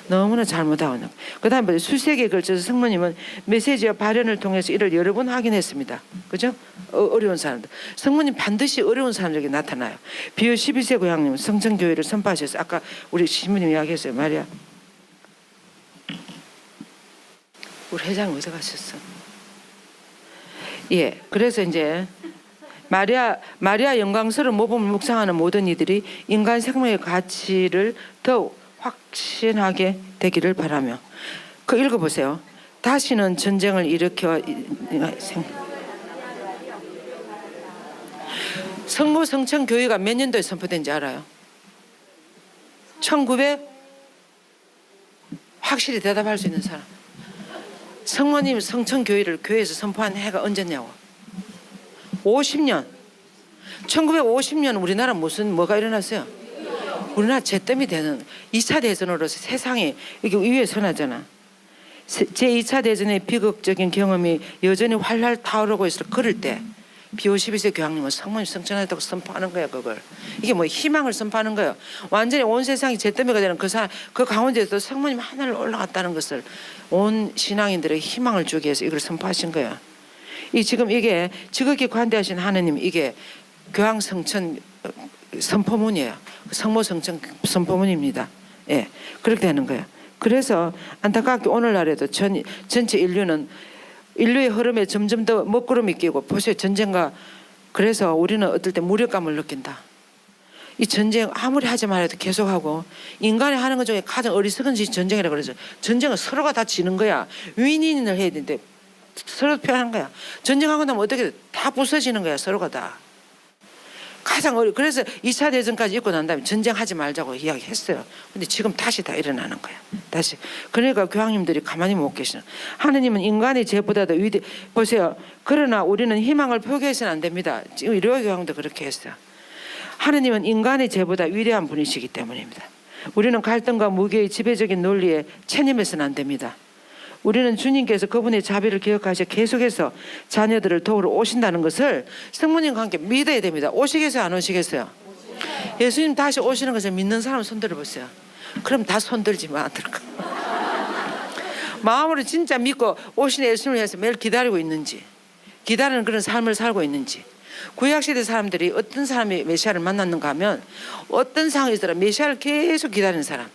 너무나 잘못하고 있는. 그 다음에 수세기에 걸쳐서 성모님은 메시지와 발언을 통해서 이를 여러 번 확인했습니다. 그죠? 어려운 사람들. 성모님 반드시 어려운 사람들에게 나타나요. 비오 12세 고향님 성천교회를 선포하셔서 아까 우리 신부님 이야기했어요. 말이야. 우리 회장 어디 가셨어? 예. 그래서 이제 마리아 영광스러운 모범을 묵상하는 모든 이들이 인간 생명의 가치를 더욱 확신하게 되기를 바라며 그 읽어보세요. 다시는 전쟁을 일으켜 성모 성천 교회가 몇 년도에 선포된지 알아요? 1900 확실히 대답할 수 있는 사람. 성모님 성천 교회를 교회에서 선포한 해가 언제냐고. 50년. 1950년 우리나라 뭐가 일어났어요? 우리나라 잿더미 되는 2차 대전으로서 세상이 이게 위에 선하잖아. 제2차 대전의 비극적인 경험이 여전히 활활 타오르고 있을 그럴 때 B52세 교황님은 성모님 성천하다고 선포하는 거야. 그걸 이게 뭐 희망을 선포하는 거예요. 완전히 온 세상이 잿더미가 되는 그 가운데서 성모님 하늘을 올라갔다는 것을 온 신앙인들에게 희망을 주기 위해서 이걸 선포하신 거야. 지금 이게 지극히 관대하신 하느님, 이게 교황 성천 선포문이에요. 성모 성천 선포문입니다. 예, 그렇게 되는 거예요. 그래서 안타깝게 오늘날에도 전체 인류의 흐름에 점점 더 먹구름이 끼고, 보세요. 전쟁과, 그래서 우리는 어떨 때 무력감을 느낀다. 이 전쟁 아무리 하지 말아도 계속하고, 인간이 하는 것 중에 가장 어리석은 짓이 전쟁이라고 그러죠. 전쟁은 서로가 다 지는 거야. 윈윈을 해야 되는데 서로 표현한 거야. 전쟁하고 나면 어떻게 다 부서지는 거야. 서로가 다. 그래서 2차 대전까지 있고 난 다음에 전쟁하지 말자고 이야기했어요. 근데 지금 다시 다 일어나는 거야. 다시. 그러니까 교황님들이 가만히 못 계시는. 하느님은 인간의 죄보다도 보세요. 그러나 우리는 희망을 포기해서는 안 됩니다. 지금 류호 교황도 그렇게 했어요. 하느님은 인간의 죄보다 위대한 분이시기 때문입니다. 우리는 갈등과 무기의 지배적인 논리에 체념해서는 안 됩니다. 우리는 주님께서 그분의 자비를 기억하셔 계속해서 자녀들을 도우러 오신다는 것을 성모님과 함께 믿어야 됩니다. 오시겠어요? 안 오시겠어요? 예수님 다시 오시는 것을 믿는 사람 손 들어보세요. 그럼 다 손 들지 마. 마음으로 진짜 믿고 오시는 예수님을 위해서 매일 기다리고 있는지, 기다리는 그런 삶을 살고 있는지. 구약시대 사람들이 어떤 사람이 메시아를 만났는가 하면, 어떤 상황에서 메시아를 계속 기다리는 사람,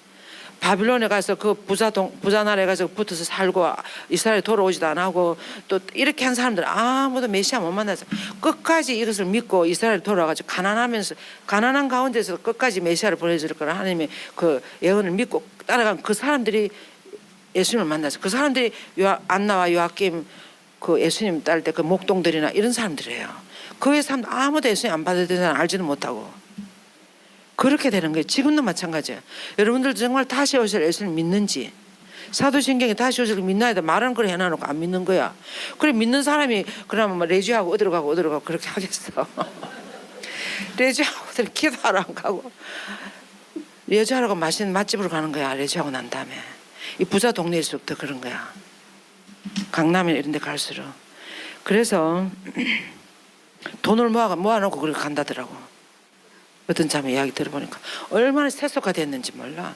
바빌론에 가서 그 부자 나라에 가서 붙어서 살고 이스라엘에 돌아오지도 안 하고 또 이렇게 한 사람들 아무도 메시아 못 만나서 끝까지 이것을 믿고 이스라엘에 돌아와가지고 가난한 가운데서 끝까지 메시아를 보내줄 거라 하나님의 그 예언을 믿고 따라간 그 사람들이 예수님을 만나서, 그 사람들이 안나와 요아낌 그 예수님 따를 때 그 목동들이나 이런 사람들이에요. 그 외 사람들 아무도 예수님 안 받아들이는 사람 알지도 못하고 그렇게 되는 거예요. 지금도 마찬가지예요. 여러분들 정말 다시 오실 예수님 믿는지, 사도신경에 다시 오실 믿나야 돼. 말은 그래 해놔놓고 안 믿는 거야. 그래 믿는 사람이 그러면 뭐 레지하고 어디로 가고 그렇게 하겠어. 레지하고 기도하러 안 가고 레지하러 맛있는 맛집으로 가는 거야. 레지하고 난 다음에 이 부자 동네일수록 더 그런 거야. 강남이나 이런 데 갈수록. 그래서 돈을 모아놓고 그렇게 간다더라고. 어떤 자매 이야기 들어보니까 얼마나 세속화 됐는지 몰라.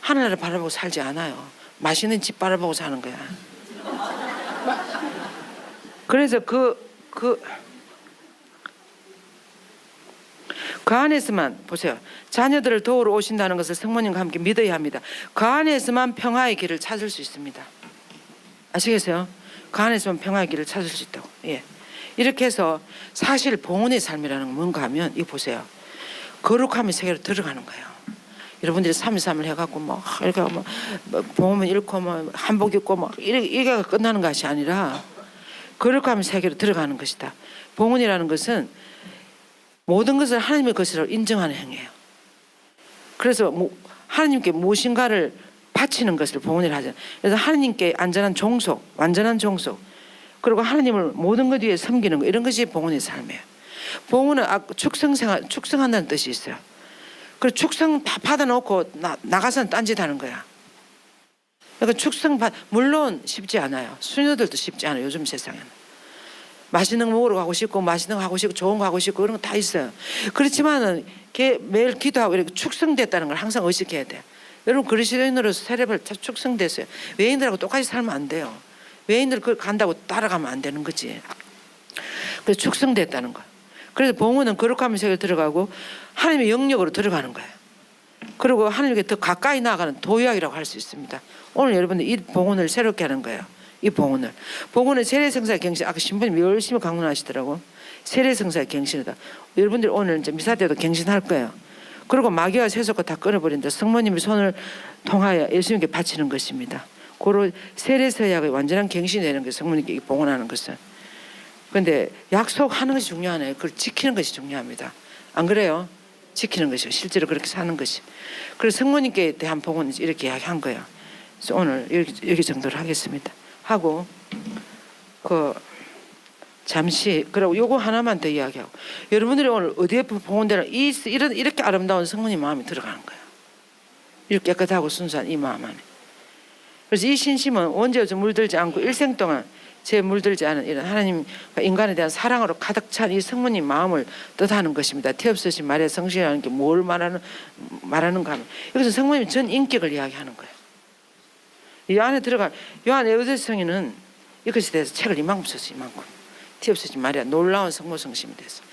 하늘나라를 바라보고 살지 않아요. 맛있는 집 바라보고 사는 거야. 그래서 그 안에서만 보세요. 자녀들을 도우러 오신다는 것을 성모님과 함께 믿어야 합니다. 그 안에서만 평화의 길을 찾을 수 있습니다. 아시겠어요? 그 안에서만 평화의 길을 찾을 수 있다고. 예. 이렇게 해서 사실 봉헌의 삶이라는 건 뭔가 하면 이거 보세요. 거룩함의 세계로 들어가는 거예요. 여러분들이 3.23을 해갖고 뭐 이렇게 뭐 봉헌을 잃고 뭐 한복 입고 뭐 이게 끝나는 것이 아니라 거룩함의 세계로 들어가는 것이다. 봉헌이라는 것은 모든 것을 하나님의 것으로 인정하는 행위예요. 그래서 하나님께 무엇인가를 바치는 것을 봉헌이라 하잖아요. 그래서 하나님께 안전한 종속, 완전한 종속, 그리고 하나님을 모든 것 위에 섬기는 거, 이런 것이 봉헌의 삶이에요. 봉헌은 축성한다는 뜻이 있어요. 그리고 축성 다 받아놓고 나가서는 딴짓하는 거야. 그러니까 물론 쉽지 않아요. 수녀들도 쉽지 않아요. 요즘 세상에는 맛있는 거 먹으러 가고 싶고, 맛있는 거 하고 싶고, 좋은 거 하고 싶고, 그런 거 다 있어요. 그렇지만은 매일 기도하고 이렇게 축성됐다는 걸 항상 의식해야 돼요. 여러분 그리스도인으로서 세례를 축성됐어요. 외인들하고 똑같이 살면 안 돼요. 외인들 그걸 간다고 따라가면 안 되는 거지. 그래서 축성됐다는 거. 그래서 봉헌은 거룩함의 세계로 들어가고 하나님의 영역으로 들어가는 거예요. 그리고 하나님께 더 가까이 나아가는 도약이라고 할 수 있습니다. 오늘 여러분들 이 봉헌을 새롭게 하는 거예요. 이 봉헌을. 봉헌은 세례성사의 갱신. 아까 신부님 열심히 강론하시더라고. 세례성사의 갱신이다. 여러분들 오늘 이제 미사 때도 갱신할 거예요. 그리고 마귀와 세속과 다 끊어버린다. 성모님의 손을 통하여 예수님께 바치는 것입니다. 고로 세례서약의 완전한 갱신이 되는 거예요. 성모님께 봉헌하는 것은. 그런데 약속하는 것이 중요하네요. 그걸 지키는 것이 중요합니다. 안 그래요? 지키는 것이요. 실제로 그렇게 사는 것이. 그래서 성모님께 대한 봉헌은 이렇게 이야기한 거예요. 그래서 오늘 여기 정도로 하겠습니다. 하고 잠시 그리고 요거 하나만 더 이야기하고 여러분들이 오늘 어디에 봉헌 되나 이렇게 아름다운 성모님 마음이 들어가는 거예요. 이렇게 깨끗하고 순수한 이 마음 안에. 그래서 이 신심은 언제 물들지 않고 일생 동안 제 물들지 않은 이런 하나님과 인간에 대한 사랑으로 가득 찬 이 성모님 마음을 뜻하는 것입니다. 태엽스신 마리아 성신이라는 게 뭘 말하는가 하면 여기서 성모님 전 인격을 이야기하는 거예요. 이 안에 들어간 요한 에우대스 성인은 이것에 대해서 책을 이만큼 썼어요. 이만큼. 태엽스신 마리아 놀라운 성모 성심에 대해서.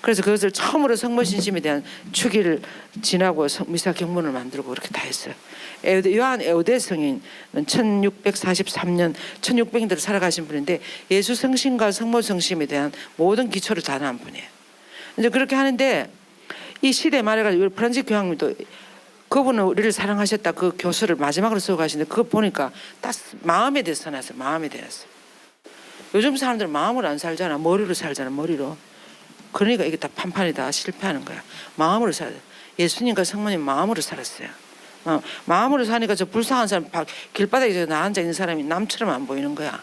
그래서 그것을 처음으로 성모 신심에 대한 추기를 지나고 미사 경문을 만들고 그렇게 다 했어요. 요한 에우대 성인은 1643년 1600년대로 살아가신 분인데 예수 성심과 성모 성심에 대한 모든 기초를 다 낳은 분이에요. 이제 그렇게 하는데 이 시대 말해가지고 프란치스 교황님도 그분은 우리를 사랑하셨다 그 교수를 마지막으로 쓰고 가시는데 그거 보니까 딱 마음에 대해서 써놨어요. 마음에 대해서. 요즘 사람들은 마음으로 안 살잖아. 머리로 살잖아. 머리로. 그러니까 이게 다 판판이 다 실패하는 거야. 마음으로 살아요. 예수님과 성모님 마음으로 살았어요. 마음으로 사니까 저 불쌍한 사람 길바닥에 나 앉아 있는 사람이 남처럼 안 보이는 거야.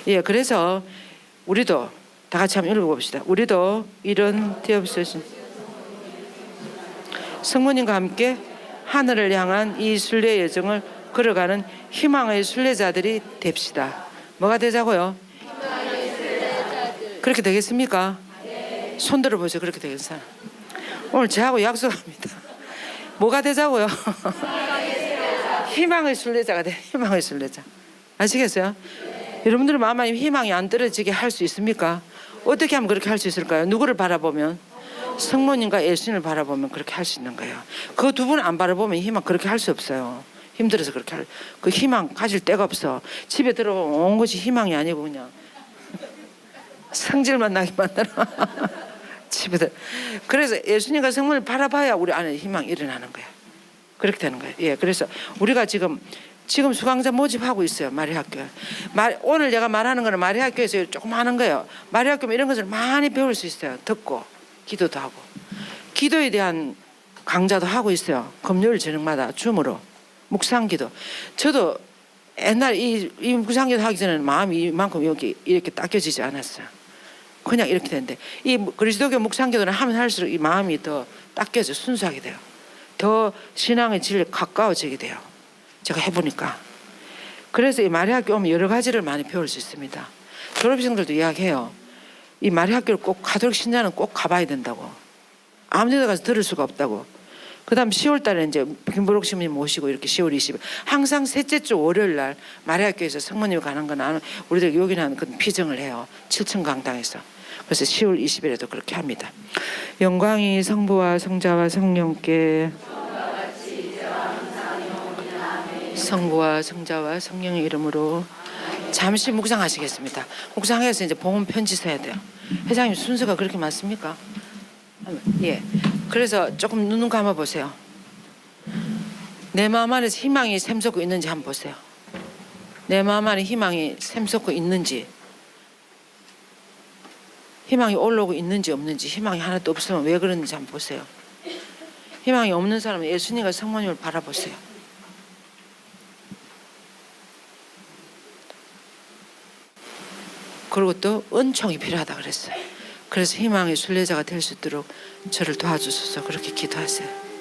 예, 그래서 우리도 다 같이 한번 읽어봅시다. 우리도 이런 태엽스신 성모님과 함께 하늘을 향한 이 순례 여정을 걸어가는 희망의 순례자들이 됩시다. 뭐가 되자고요? 그렇게 되겠습니까? 네. 손 들어보세요. 그렇게 되겠어요. 오늘 저하고 약속합니다. 뭐가 되자고요? 희망의 순례자가 돼. 희망의 순례자. 아시겠어요? 네. 여러분들 마음 안에 희망이 안 떨어지게 할 수 있습니까? 어떻게 하면 그렇게 할 수 있을까요? 누구를 바라보면? 성모님과 예수님을 바라보면 그렇게 할 수 있는 거예요. 그 두 분을 안 바라보면 희망 그렇게 할 수 없어요. 힘들어서 그렇게 그 희망 가질 데가 없어. 집에 들어오면 온 것이 희망이 아니고 그냥 성질만 나게 만들어. 집에들. 그래서 예수님과 성모님을 바라봐야 우리 안에 희망이 일어나는 거야. 그렇게 되는 거예요. 예, 그래서 우리가 지금 수강자 모집하고 있어요. 마리아학교. 오늘 내가 말하는 거는 마리아학교에서 조금 하는 거예요. 마리아학교면 이런 것을 많이 배울 수 있어요. 듣고 기도도 하고 기도에 대한 강좌도 하고 있어요. 금요일 저녁마다 줌으로 묵상기도. 저도 옛날 이 묵상기도 하기 전에는 마음이 이만큼 여기 이렇게 닦여지지 않았어요. 그냥 이렇게 되는데 이 그리스도교 묵상기도는 하면 할수록 이 마음이 더 닦여져 순수하게 돼요. 더 신앙의 진리에 가까워지게 돼요. 제가 해보니까. 그래서 이 마리아학교 오면 여러 가지를 많이 배울 수 있습니다. 졸업생들도 이야기해요. 이 마리아학교를 꼭 가톨릭 신자는 꼭 가봐야 된다고. 아무 데나 가서 들을 수가 없다고. 그 다음 10월 달에 이제 김보록 신부님 모시고 이렇게 10월 20일 항상 셋째 주 월요일 날 마리아학교에서 성모님이 가는 건 우리들 여기는 그 피정을 해요. 7층 강당에서. 그래서 10월 20일에도 그렇게 합니다. 영광이 성부와 성자와 성령께 성부와 성자와 성령의 이름으로 잠시 묵상하시겠습니다. 묵상해서 이제 봉헌 편지 써야 돼요. 회장님 순서가 그렇게 맞습니까? 예. 그래서 조금 눈 감아 보세요. 내 마음 안에서 희망이 샘솟고 있는지 한번 보세요. 내 마음 안에 희망이 샘솟고 있는지, 희망이 올라오고 있는지 없는지, 희망이 하나도 없으면 왜 그런지 한번 보세요. 희망이 없는 사람은 예수님과 성모님을 바라보세요. 그리고 또 은총이 필요하다 그랬어요. 그래서 희망의 순례자가 될 수 있도록 저를 도와주소서 그렇게 기도하세요.